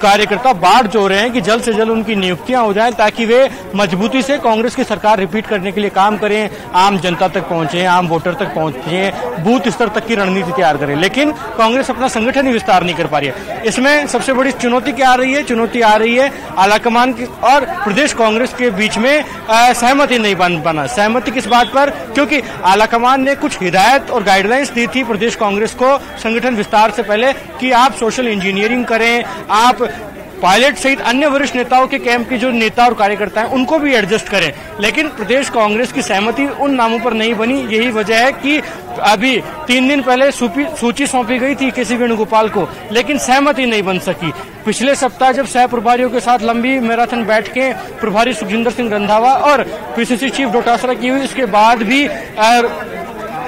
कार्यकर्ता बाट जो रहे हैं कि जल्द से जल्द उनकी नियुक्तियां हो जाएं ताकि वे मजबूती से कांग्रेस की सरकार रिपीट करने के लिए काम करें, आम जनता तक पहुंचे, आम वोटर तक पहुंचे, बूथ स्तर तक की रणनीति तैयार करें। लेकिन कांग्रेस अपना संगठन ही विस्तार नहीं कर पा रही है। इसमें सबसे बड़ी चुनौती क्या आ रही है? चुनौती आ रही है आलाकमान और प्रदेश कांग्रेस के बीच में सहमति नहीं बना। सहमति किस बात पर? क्योंकि आलाकमान ने कुछ हिदायत और गाइडलाइंस दी थी प्रदेश कांग्रेस को संगठन विस्तार से पहले कि आप सोशल इंजीनियरिंग करें, आप पायलट सहित अन्य वरिष्ठ नेताओं के कैंप के जो नेता और कार्यकर्ता हैं उनको भी एडजस्ट करें। लेकिन प्रदेश कांग्रेस की सहमति उन नामों पर नहीं बनी। यही वजह है कि अभी 3 दिन पहले सूची सौंपी गई थी केसी वेणुगोपाल को, लेकिन सहमति नहीं बन सकी। पिछले सप्ताह जब सह प्रभारियों के साथ लंबी मैराथन बैठकें प्रभारी सुखजिंदर सिंह रंधावा और पीसीसी चीफ डोटासरा की हुई, इसके बाद भी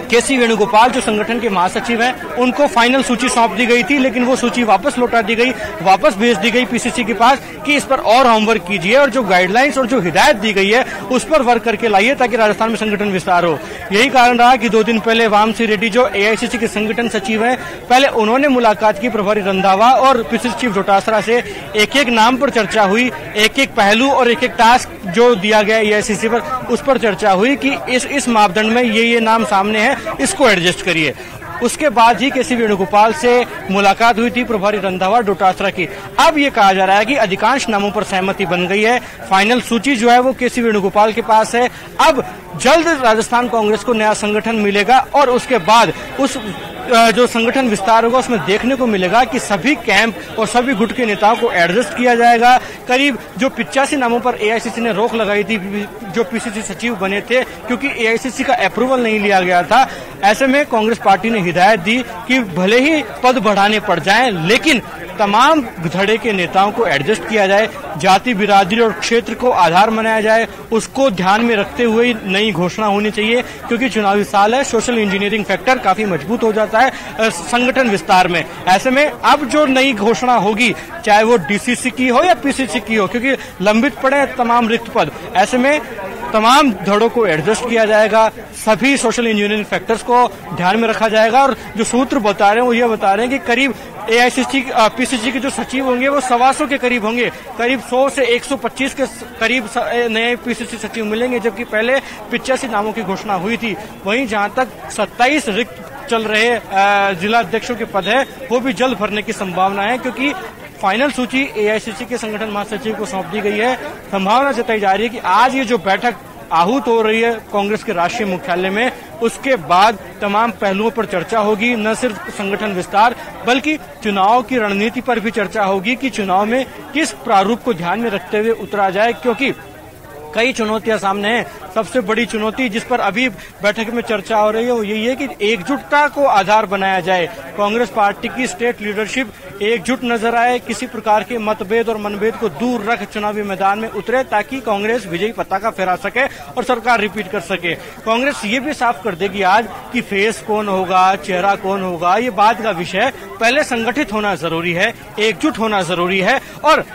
केसी वेणुगोपाल जो संगठन के महासचिव हैं उनको फाइनल सूची सौंप दी गई थी, लेकिन वो सूची वापस लौटा दी गई, वापस भेज दी गई पीसीसी के पास कि इस पर और होमवर्क कीजिए और जो गाइडलाइंस और जो हिदायत दी गई है उस पर वर्क करके लाइए ताकि राजस्थान में संगठन विस्तार हो। यही कारण रहा कि 2 दिन पहले वामसी रेड्डी जो एआईसीसी के संगठन सचिव हैं, पहले उन्होंने मुलाकात की प्रभारी रंधावा और पीसीसी चीफ डोटासरा से। एक नाम पर चर्चा हुई, एक पहलू और एक टास्क जो दिया गया एआईसीसी पर, उस पर चर्चा हुई कि इस मापदंड में ये नाम सामने है, इसको एडजस्ट करिए। उसके बाद ही केसी वेणुगोपाल से मुलाकात हुई थी प्रभारी रंधावा डोटासरा की। अब ये कहा जा रहा है कि अधिकांश नामों पर सहमति बन गई है, फाइनल सूची जो है वो केसी वेणुगोपाल के पास है। अब जल्द राजस्थान कांग्रेस को नया संगठन मिलेगा और उसके बाद उस जो संगठन विस्तार होगा उसमें देखने को मिलेगा कि सभी कैंप और सभी गुट के नेताओं को एडजस्ट किया जाएगा। करीब जो 85 नामों पर एआईसीसी ने रोक लगाई थी जो पीसीसी सचिव बने थे, क्योंकि एआईसीसी का अप्रूवल नहीं लिया गया था। ऐसे में कांग्रेस पार्टी ने हिदायत दी कि भले ही पद बढ़ाने पड़ जाएं, लेकिन तमाम धड़े के नेताओं को एडजस्ट किया जाए, जाति बिरादरी और क्षेत्र को आधार बनाया जाए, उसको ध्यान में रखते हुए नई घोषणा होनी चाहिए, क्योंकि चुनावी साल है। सोशल इंजीनियरिंग फैक्टर काफी मजबूत हो जाता है संगठन विस्तार में। ऐसे में अब जो नई घोषणा होगी, चाहे वो डीसीसी की हो या पीसीसी की हो, क्योंकि लंबित पड़े तमाम रिक्त पद, ऐसे में तमाम धड़ों को एडजस्ट किया जाएगा, सभी सोशल इंजीनियरिंग फैक्टर्स को ध्यान में रखा जाएगा। और जो सूत्र बता रहे हैं वो ये बता रहे हैं कि करीब एआईसीसी पीसीसी के जो सचिव होंगे वो 125 के करीब होंगे, करीब 100 से 125 के करीब नए पीसीसी सचिव मिलेंगे, जबकि पहले 85 नामों की घोषणा हुई थी। वहीं जहां तक 27 रिक्त चल रहे जिला अध्यक्षों के पद है वो भी जल्द भरने की संभावना है, क्योंकि फाइनल सूची एआईसीसी के संगठन महासचिव को सौंप दी गई है। संभावना जताई जा रही है कि आज ये जो बैठक आहूत हो रही है कांग्रेस के राष्ट्रीय मुख्यालय में, उसके बाद तमाम पहलुओं पर चर्चा होगी। न सिर्फ संगठन विस्तार बल्कि चुनाव की रणनीति पर भी चर्चा होगी कि चुनाव में किस प्रारूप को ध्यान में रखते हुए उतरा जाए, क्योंकि कई चुनौतियां सामने हैं। सबसे बड़ी चुनौती जिस पर अभी बैठक में चर्चा हो रही है वो यही है कि एकजुटता को आधार बनाया जाए। कांग्रेस पार्टी की स्टेट लीडरशिप एकजुट नजर आए, किसी प्रकार के मतभेद और मनभेद को दूर रख चुनावी मैदान में उतरे ताकि कांग्रेस विजयी पताका फहरा सके और सरकार रिपीट कर सके। कांग्रेस ये भी साफ कर देगी आज कि फेस कौन होगा, चेहरा कौन होगा, ये बात का विषय। पहले संगठित होना जरूरी है, एकजुट होना जरूरी है। और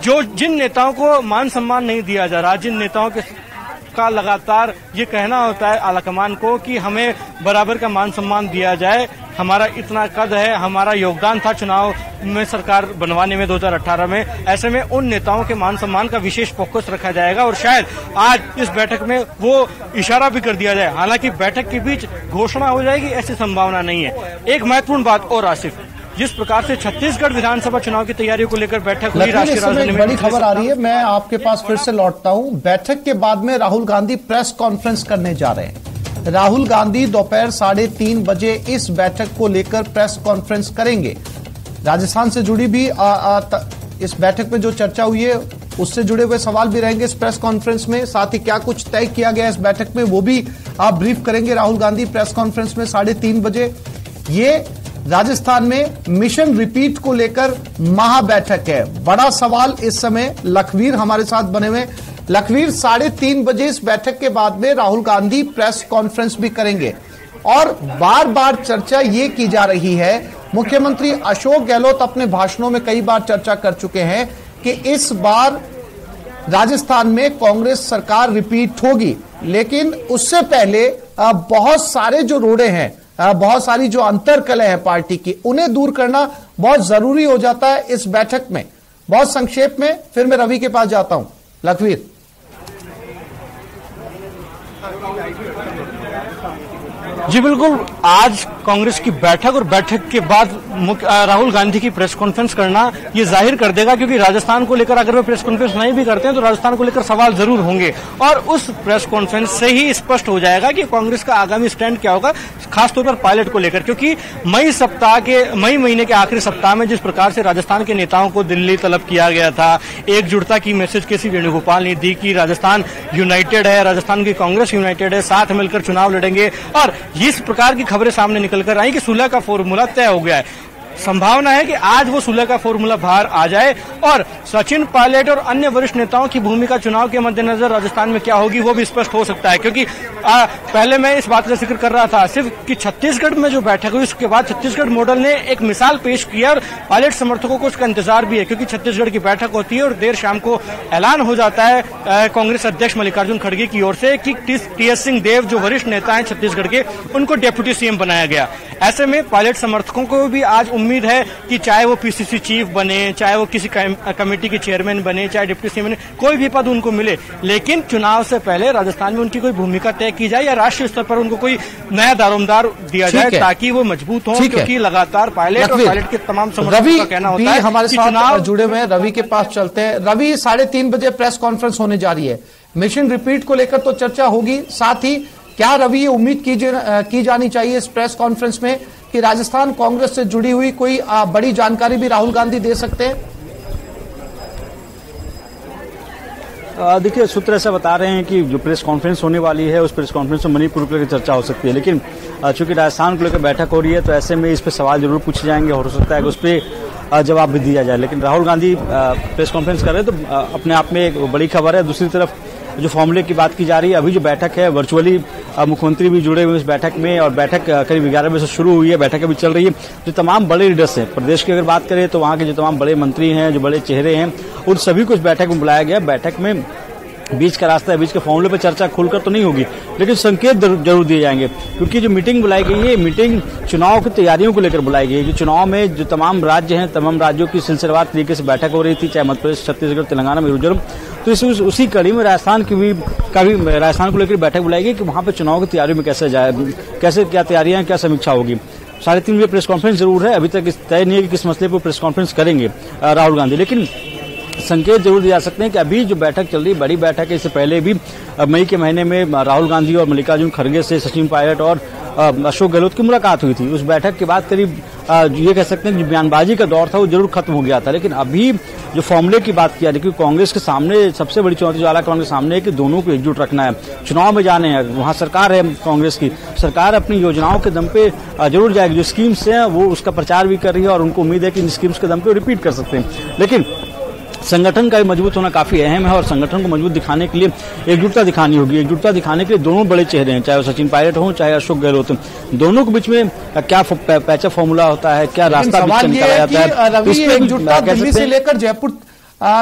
जिन नेताओं को मान सम्मान नहीं दिया जा रहा, जिन नेताओं का लगातार ये कहना होता है आलाकमान को कि हमें बराबर का मान सम्मान दिया जाए, हमारा इतना कद है, हमारा योगदान था चुनाव में सरकार बनवाने में 2018 में, ऐसे में उन नेताओं के मान सम्मान का विशेष फोकस रखा जाएगा। और शायद आज इस बैठक में वो इशारा भी कर दिया जाए। हालांकि बैठक के बीच घोषणा हो जाएगी ऐसी संभावना नहीं है। एक महत्वपूर्ण बात और आसिफ, जिस प्रकार से छत्तीसगढ़ विधानसभा चुनाव की तैयारियों को लेकर बैठक हुई राष्ट्रीय राजधानी में, बड़ी खबर आ रही है। मैं आपके पास फिर से लौटता हूं। बैठक के बाद में राहुल गांधी प्रेस कॉन्फ्रेंस करने जा रहे हैं। राहुल गांधी दोपहर 3:30 बजे इस बैठक को लेकर प्रेस कॉन्फ्रेंस करेंगे। राजस्थान से जुड़ी भी इस बैठक में जो चर्चा हुई है उससे जुड़े हुए सवाल भी रहेंगे इस प्रेस कॉन्फ्रेंस में। साथ ही क्या कुछ तय किया गया इस बैठक में वो भी आप ब्रीफ करेंगे राहुल गांधी प्रेस कॉन्फ्रेंस में 3:30 बजे। ये राजस्थान में मिशन रिपीट को लेकर महाबैठक है। बड़ा सवाल इस समय लखवीर हमारे साथ बने हुए। लखवीर, 3:30 बजे इस बैठक के बाद में राहुल गांधी प्रेस कॉन्फ्रेंस भी करेंगे और बार बार चर्चा ये की जा रही है, मुख्यमंत्री अशोक गहलोत अपने भाषणों में कई बार चर्चा कर चुके हैं कि इस बार राजस्थान में कांग्रेस सरकार रिपीट होगी। लेकिन उससे पहले बहुत सारे जो रोड़े हैं, बहुत सारी जो अंतरकलह है पार्टी की, उन्हें दूर करना बहुत जरूरी हो जाता है इस बैठक में। बहुत संक्षेप में फिर मैं रवि के पास जाता हूं। लखवीर, जी बिल्कुल, आज कांग्रेस की बैठक और बैठक के बाद राहुल गांधी की प्रेस कॉन्फ्रेंस करना ये जाहिर कर देगा, क्योंकि राजस्थान को लेकर अगर वे प्रेस कॉन्फ्रेंस नहीं भी करते हैं तो राजस्थान को लेकर सवाल जरूर होंगे और उस प्रेस कॉन्फ्रेंस से ही स्पष्ट हो जाएगा कि कांग्रेस का आगामी स्टैंड क्या होगा, खासतौर पर पायलट को लेकर। क्योंकि मई महीने के आखिरी सप्ताह में जिस प्रकार से राजस्थान के नेताओं को दिल्ली तलब किया गया था, एकजुटता की मैसेज के सी वेणुगोपाल ने दी कि राजस्थान यूनाइटेड है, राजस्थान की कांग्रेस यूनाइटेड है, साथ मिलकर चुनाव लड़ेंगे, और इस प्रकार की खबरें सामने निकलकर आई कि सुलह का फॉर्मूला तय हो गया है। संभावना है कि आज वो सुलह का फॉर्मूला बाहर आ जाए और सचिन पायलट और अन्य वरिष्ठ नेताओं की भूमिका चुनाव के मद्देनजर राजस्थान में क्या होगी वो भी स्पष्ट हो सकता है। क्योंकि पहले मैं इस बात का जिक्र कर रहा था सिर्फ कि छत्तीसगढ़ में जो बैठक हुई उसके बाद छत्तीसगढ़ मॉडल ने एक मिसाल पेश किया और पायलट समर्थकों को उसका इंतजार भी है, क्योंकि छत्तीसगढ़ की बैठक होती है और देर शाम को ऐलान हो जाता है कांग्रेस अध्यक्ष मल्लिकार्जुन खड़गे की ओर से कि टी.एस. सिंहदेव जो वरिष्ठ नेता हैं छत्तीसगढ़ के, उनको डेप्यूटी सीएम बनाया गया। ऐसे में पायलट समर्थकों को भी आज उम्मीद है कि चाहे वो पीसीसी चीफ बने, चाहे वो किसी कमेटी के चेयरमैन बने, चाहे डिप्टी सीएम बने, कोई भी पद उनको मिले, लेकिन चुनाव से पहले राजस्थान में उनकी कोई भूमिका तय की जाए या राष्ट्रीय स्तर पर उनको कोई नया दारोमदार दिया जाए ताकि वो मजबूत हो। क्योंकि लगातार पायलट और पायलट के तमाम समर्थकों का कहना होता है हमारे साथ जुड़े हुए हैं। रवि के पास चलते हैं। रवि, 3:30 बजे प्रेस कॉन्फ्रेंस होने जा रही है। मिशन रिपीट को लेकर तो चर्चा होगी, साथ ही क्या रवि ये उम्मीद की जानी चाहिए इस प्रेस कॉन्फ्रेंस में कि राजस्थान कांग्रेस से जुड़ी हुई कोई बड़ी जानकारी भी राहुल गांधी दे सकते हैं? देखिए, सूत्र ऐसा बता रहे हैं कि जो प्रेस कॉन्फ्रेंस होने वाली है उस प्रेस कॉन्फ्रेंस में मणिपुर को लेकर चर्चा हो सकती है, लेकिन चूंकि राजस्थान को लेकर बैठक हो रही है तो ऐसे में इस पर सवाल जरूर पूछे जाएंगे, हो सकता है कि उस पर जवाब भी दिया जाए। लेकिन राहुल गांधी प्रेस कॉन्फ्रेंस कर रहे हैं तो अपने आप में एक बड़ी खबर है। दूसरी तरफ जो फॉर्मूले की बात की जा रही है, अभी जो बैठक है वर्चुअली मुख्यमंत्री भी जुड़े हुए इस बैठक में और बैठक करीब 11 बजे से शुरू हुई है, बैठक अभी चल रही है। जो तमाम बड़े लीडर्स हैं प्रदेश की अगर बात करें तो वहाँ के जो तमाम बड़े मंत्री हैं, जो बड़े चेहरे हैं, उन सभी को इस बैठक में बुलाया गया। बैठक में बीच का रास्ता है, बीच के फॉर्मूले पर चर्चा खुलकर तो नहीं होगी, लेकिन संकेत जरूर दिए जाएंगे, क्योंकि जो मीटिंग बुलाई गई है, मीटिंग चुनाव की तैयारियों को लेकर बुलाई गई है कि चुनाव में जो तमाम राज्य हैं, तमाम राज्यों की सिलसिलेवार तरीके से बैठक हो रही थी, चाहे मध्य प्रदेश, छत्तीसगढ़, तेलंगाना, मिजोरम। तो उसी कड़ी में राजस्थान राजस्थान को लेकर बैठक बुलाई गई कि वहां पर चुनाव की तैयारियों में कैसे क्या तैयारियां, क्या समीक्षा होगी। 3:30 बजे प्रेस कॉन्फ्रेंस जरूर है, अभी तक तय नहीं है कि किस मसले पर प्रेस कॉन्फ्रेंस करेंगे राहुल गांधी, लेकिन संकेत जरूर दिया जा सकते हैं कि अभी जो बैठक चल रही, बड़ी बैठक है। इससे पहले भी मई के महीने में राहुल गांधी और मल्लिकार्जुन खड़गे से सचिन पायलट और अशोक गहलोत की मुलाकात हुई थी। उस बैठक के बाद करीब ये कह सकते हैं कि बयानबाजी का दौर था वो जरूर खत्म हो गया था, लेकिन अभी जो फॉर्मूले की बात किया, क्योंकि कांग्रेस के सामने सबसे बड़ी चुनौती जो आला कांग्रेस के सामने है कि दोनों को एकजुट रखना है, चुनाव में जाने हैं। वहां सरकार है, कांग्रेस की सरकार अपनी योजनाओं के दम पे जरूर जाएगी, जो स्कीम्स हैं वो उसका प्रचार भी कर रही है और उनको उम्मीद है कि इन स्कीम्स के दम पे रिपीट कर सकते हैं। लेकिन संगठन का मजबूत होना काफी अहम है और संगठन को मजबूत दिखाने के लिए एकजुटता दिखानी होगी। एकजुटता दिखाने के लिए दोनों बड़े चेहरे हैं, चाहे वो सचिन पायलट हो, चाहे अशोक गहलोत हो, दोनों के बीच में क्या पैचअप फॉर्मूला होता है, क्या रास्ता निकाला जाता है। एकजुटता दिल्ली से लेकर जयपुर,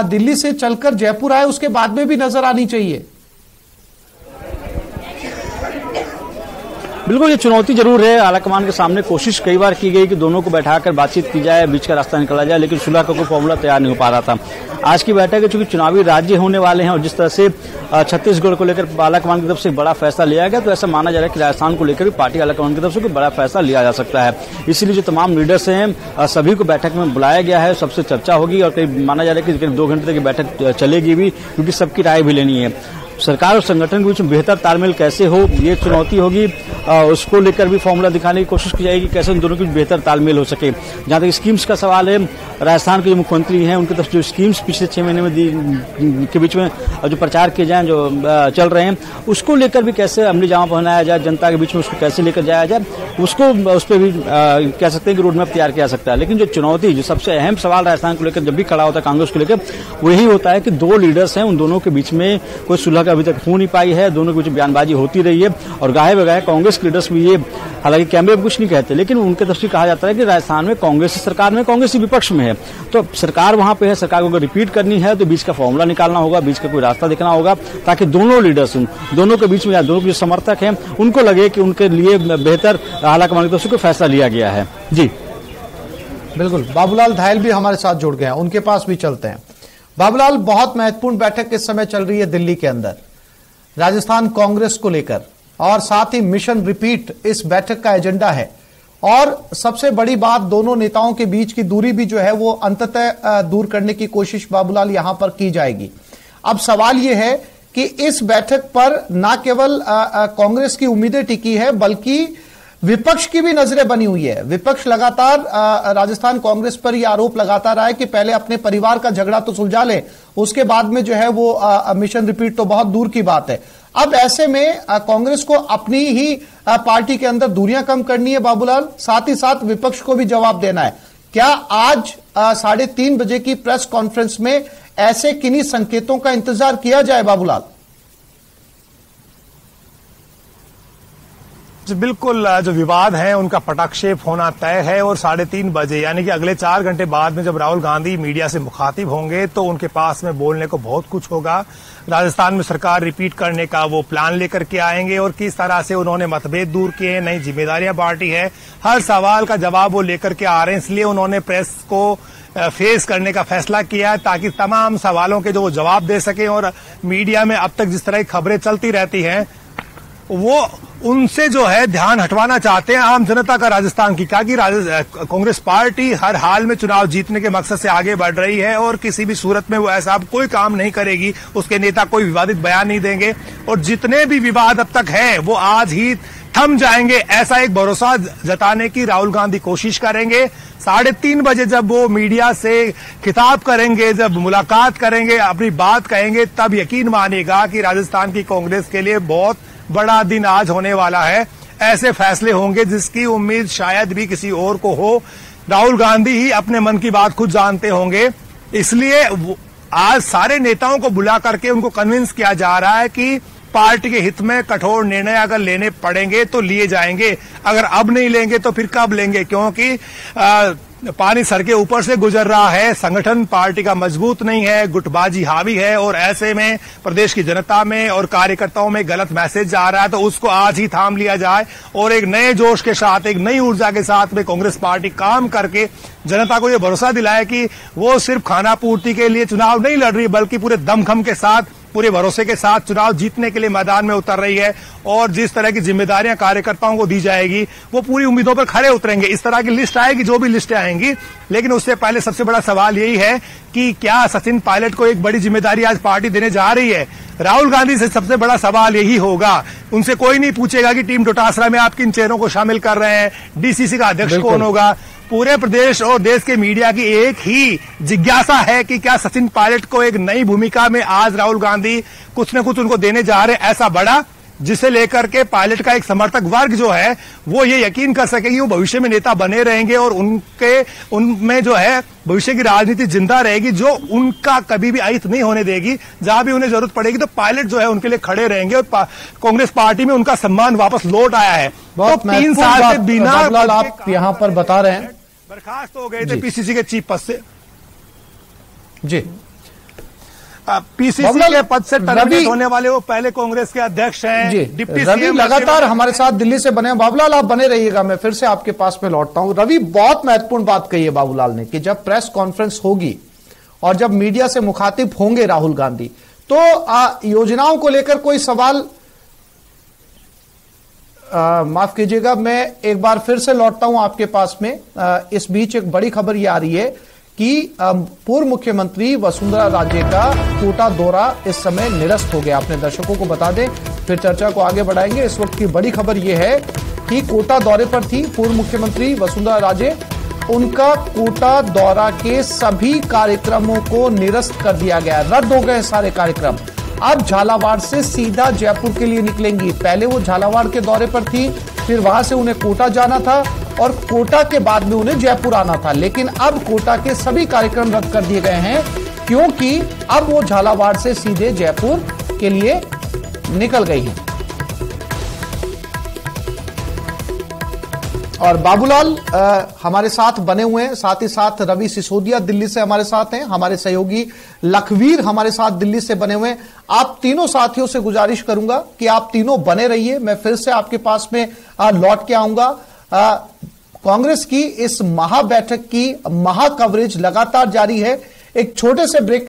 दिल्ली से चलकर जयपुर आए उसके बाद में भी नजर आनी चाहिए। बिल्कुल, ये चुनौती जरूर है। आलाकमान के सामने कोशिश कई बार की गई कि दोनों को बैठाकर बातचीत की जाए, बीच का रास्ता निकाला जाए, लेकिन सुलह का कोई फॉर्मूला तैयार नहीं हो पा रहा था। आज की बैठक है, चूंकि चुनावी राज्य होने वाले हैं और जिस तरह से छत्तीसगढ़ को लेकर आलाकमान की तरफ से बड़ा फैसला लिया गया, तो ऐसा माना जा रहा है कि राजस्थान को लेकर भी पार्टी आलाकमान की तरफ से कोई बड़ा फैसला लिया जा सकता है। इसीलिए जो तमाम लीडर्स हैं सभी को बैठक में बुलाया गया है, सबसे चर्चा होगी और कई माना जा रहा है कि करीब 2 घंटे तक ये बैठक चलेगी भी, क्योंकि सबकी राय भी लेनी है। सरकार और संगठन के बीच में बेहतर तालमेल कैसे हो, ये चुनौती होगी। उसको लेकर भी फॉर्मूला दिखाने की कोशिश की जाएगी, कैसे उन दोनों के बीच बेहतर तालमेल हो सके। जहां तक स्कीम्स का सवाल है, राजस्थान के जो मुख्यमंत्री हैं उनकी तरफ जो स्कीम्स पिछले 6 महीने में के बीच में जो प्रचार किए जाए, जो चल रहे हैं, उसको लेकर भी कैसे अमली जामा पहनाया जाए, जनता के बीच में उसको कैसे लेकर जाया जाए, उसको उस पर भी कह सकते हैं कि रोड मैप तैयार किया जा सकता है। लेकिन जो चुनौती, जो सबसे अहम सवाल राजस्थान को लेकर जब भी खड़ा होता है कांग्रेस को लेकर, वही होता है कि 2 लीडर्स हैं, उन दोनों के बीच में कोई सुलह अभी तक हो नहीं पाई है। दोनों के बीच बयानबाजी होती रही है और गाहे बगाहे कांग्रेस के लीडर्स भी ये, हालांकि कैमरे में कुछ नहीं कहते, लेकिन उनके तरफ से कहा जाता है कि राजस्थान में कांग्रेस सरकार में, कांग्रेस ही विपक्ष में है, तो सरकार वहां पे है, सरकार को अगर रिपीट करनी है तो बीच का फॉर्मूला निकालना होगा, बीच का कोई रास्ता देखना होगा, ताकि दोनों लीडर्स, दोनों के बीच में या दोनों के जो समर्थक हैं उनको लगे कि उनके लिए बेहतर आलाकमान की तरफ से कोई फैसला लिया गया है। जी बिल्कुल, बाबूलाल धायल भी हमारे साथ जुड़ गए हैं, उनके पास भी चलते हैं। बाबूलाल, बहुत महत्वपूर्ण बैठक इस समय चल रही है दिल्ली के अंदर राजस्थान कांग्रेस को लेकर, और साथ ही मिशन रिपीट इस बैठक का एजेंडा है। और सबसे बड़ी बात, दोनों नेताओं के बीच की दूरी भी जो है वो अंततः दूर करने की कोशिश बाबूलाल यहां पर की जाएगी। अब सवाल यह है कि इस बैठक पर न केवल कांग्रेस की उम्मीदें टिकी है, बल्कि विपक्ष की भी नजरें बनी हुई है। विपक्ष लगातार राजस्थान कांग्रेस पर यह आरोप लगाता रहा है कि पहले अपने परिवार का झगड़ा तो सुलझा ले, उसके बाद में जो है वो मिशन रिपीट तो बहुत दूर की बात है। अब ऐसे में कांग्रेस को अपनी ही पार्टी के अंदर दूरियां कम करनी है बाबूलाल, साथ ही साथ विपक्ष को भी जवाब देना है। क्या आज 3:30 बजे की प्रेस कॉन्फ्रेंस में ऐसे किन्हीं संकेतों का इंतजार किया जाए बाबूलाल? बिल्कुल, जो विवाद है उनका पटाक्षेप होना तय है और 3:30 बजे यानी कि अगले 4 घंटे बाद में जब राहुल गांधी मीडिया से मुखातिब होंगे तो उनके पास में बोलने को बहुत कुछ होगा। राजस्थान में सरकार रिपीट करने का वो प्लान लेकर के आएंगे और किस तरह से उन्होंने मतभेद दूर किए हैं, नई जिम्मेदारियां बांटी है, हर सवाल का जवाब वो लेकर के आ रहे हैं। इसलिए उन्होंने प्रेस को फेस करने का फैसला किया है ताकि तमाम सवालों के जो वो जवाब दे सके। और मीडिया में अब तक जिस तरह की खबरें चलती रहती हैं वो उनसे जो है ध्यान हटवाना चाहते हैं आम जनता का राजस्थान की, क्योंकि कांग्रेस पार्टी हर हाल में चुनाव जीतने के मकसद से आगे बढ़ रही है और किसी भी सूरत में वो ऐसा अब कोई काम नहीं करेगी, उसके नेता कोई विवादित बयान नहीं देंगे और जितने भी विवाद अब तक है वो आज ही थम जाएंगे, ऐसा एक भरोसा जताने की राहुल गांधी कोशिश करेंगे। 3:30 बजे जब वो मीडिया से खिताब करेंगे, जब मुलाकात करेंगे, अपनी बात कहेंगे, तब यकीन मानेगा कि राजस्थान की कांग्रेस के लिए बहुत बड़ा दिन आज होने वाला है। ऐसे फैसले होंगे जिसकी उम्मीद शायद भी किसी और को हो। राहुल गांधी ही अपने मन की बात खुद जानते होंगे, इसलिए आज सारे नेताओं को बुला करके उनको कन्विंस किया जा रहा है कि पार्टी के हित में कठोर निर्णय अगर लेने पड़ेंगे तो लिए जाएंगे, अगर अब नहीं लेंगे तो फिर कब लेंगे, क्योंकि पानी सर के ऊपर से गुजर रहा है, संगठन पार्टी का मजबूत नहीं है, गुटबाजी हावी है और ऐसे में प्रदेश की जनता में और कार्यकर्ताओं में गलत मैसेज जा रहा है, तो उसको आज ही थाम लिया जाए और एक नए जोश के साथ, एक नई ऊर्जा के साथ में कांग्रेस पार्टी काम करके जनता को यह भरोसा दिलाए कि वो सिर्फ खाना पूर्ति के लिए चुनाव नहीं लड़ रही, बल्कि पूरे दमखम के साथ, पूरे भरोसे के साथ चुनाव जीतने के लिए मैदान में उतर रही है। और जिस तरह की जिम्मेदारियां कार्यकर्ताओं को दी जाएगी वो पूरी उम्मीदों पर खरे उतरेंगे। इस तरह की लिस्ट आएगी, जो भी लिस्टें आएंगी, लेकिन उससे पहले सबसे बड़ा सवाल यही है कि क्या सचिन पायलट को एक बड़ी जिम्मेदारी आज पार्टी देने जा रही है। राहुल गांधी से सबसे बड़ा सवाल यही होगा, उनसे कोई नहीं पूछेगा कि टीम डोटासरा में आप किन चेहरों को शामिल कर रहे हैं, डीसीसी का अध्यक्ष कौन होगा। पूरे प्रदेश और देश के मीडिया की एक ही जिज्ञासा है कि क्या सचिन पायलट को एक नई भूमिका में आज राहुल गांधी कुछ न कुछ उनको देने जा रहे हैं, ऐसा बड़ा, जिसे लेकर के पायलट का एक समर्थक वर्ग जो है वो ये यकीन कर सकेगी वो भविष्य में नेता बने रहेंगे और उनमें जो है भविष्य की राजनीति जिंदा रहेगी, जो उनका कभी भी अहित नहीं होने देगी। जहां भी उन्हें जरूरत पड़ेगी तो पायलट जो है उनके लिए खड़े रहेंगे और कांग्रेस पार्टी में उनका सम्मान वापस लौट आया है। तो 3 साल से बिना आप यहां पर बता रहे हैं बर्खास्त हो गए थे पीसीसी के चीफ पद से। जी, पीसीसी के पद से टर्मिनेट होने वाले वो पहले कांग्रेस के अध्यक्ष हैं। डिप्टी रवि लगातार हमारे साथ दिल्ली से बने। बाबूलाल आप बने रहिएगा, मैं फिर से आपके पास में लौटता हूं। रवि, बहुत महत्वपूर्ण बात कही है बाबूलाल ने कि जब प्रेस कॉन्फ्रेंस होगी और जब मीडिया से मुखातिब होंगे राहुल गांधी, तो योजनाओं को लेकर कोई सवाल, माफ कीजिएगा, मैं एक बार फिर से लौटता हूं आपके पास में। इस बीच एक बड़ी खबर यह आ रही है कि पूर्व मुख्यमंत्री वसुंधरा राजे का कोटा दौरा इस समय निरस्त हो गया। अपने दर्शकों को बता दें, फिर चर्चा को आगे बढ़ाएंगे। इस वक्त की बड़ी खबर यह है कि कोटा दौरे पर थी पूर्व मुख्यमंत्री वसुंधरा राजे। उनका कोटा दौरा के सभी कार्यक्रमों को निरस्त कर दिया गया, रद्द हो गए सारे कार्यक्रम। अब झालावाड़ से सीधा जयपुर के लिए निकलेंगी। पहले वो झालावाड़ के दौरे पर थी, फिर वहां से उन्हें कोटा जाना था और कोटा के बाद में उन्हें जयपुर आना था। लेकिन अब कोटा के सभी कार्यक्रम रद्द कर दिए गए हैं, क्योंकि अब वो झालावाड़ से सीधे जयपुर के लिए निकल गई हैं। और बाबूलाल हमारे साथ बने हुए हैं, साथ ही साथ रवि सिसोदिया दिल्ली से हमारे साथ हैं, हमारे सहयोगी लखवीर हमारे साथ दिल्ली से बने हुए हैं। आप तीनों साथियों से गुजारिश करूंगा कि आप तीनों बने रहिए, मैं फिर से आपके पास में लौट के आऊंगा। कांग्रेस की इस महा बैठक की महा कवरेज लगातार जारी है। एक छोटे से ब्रेक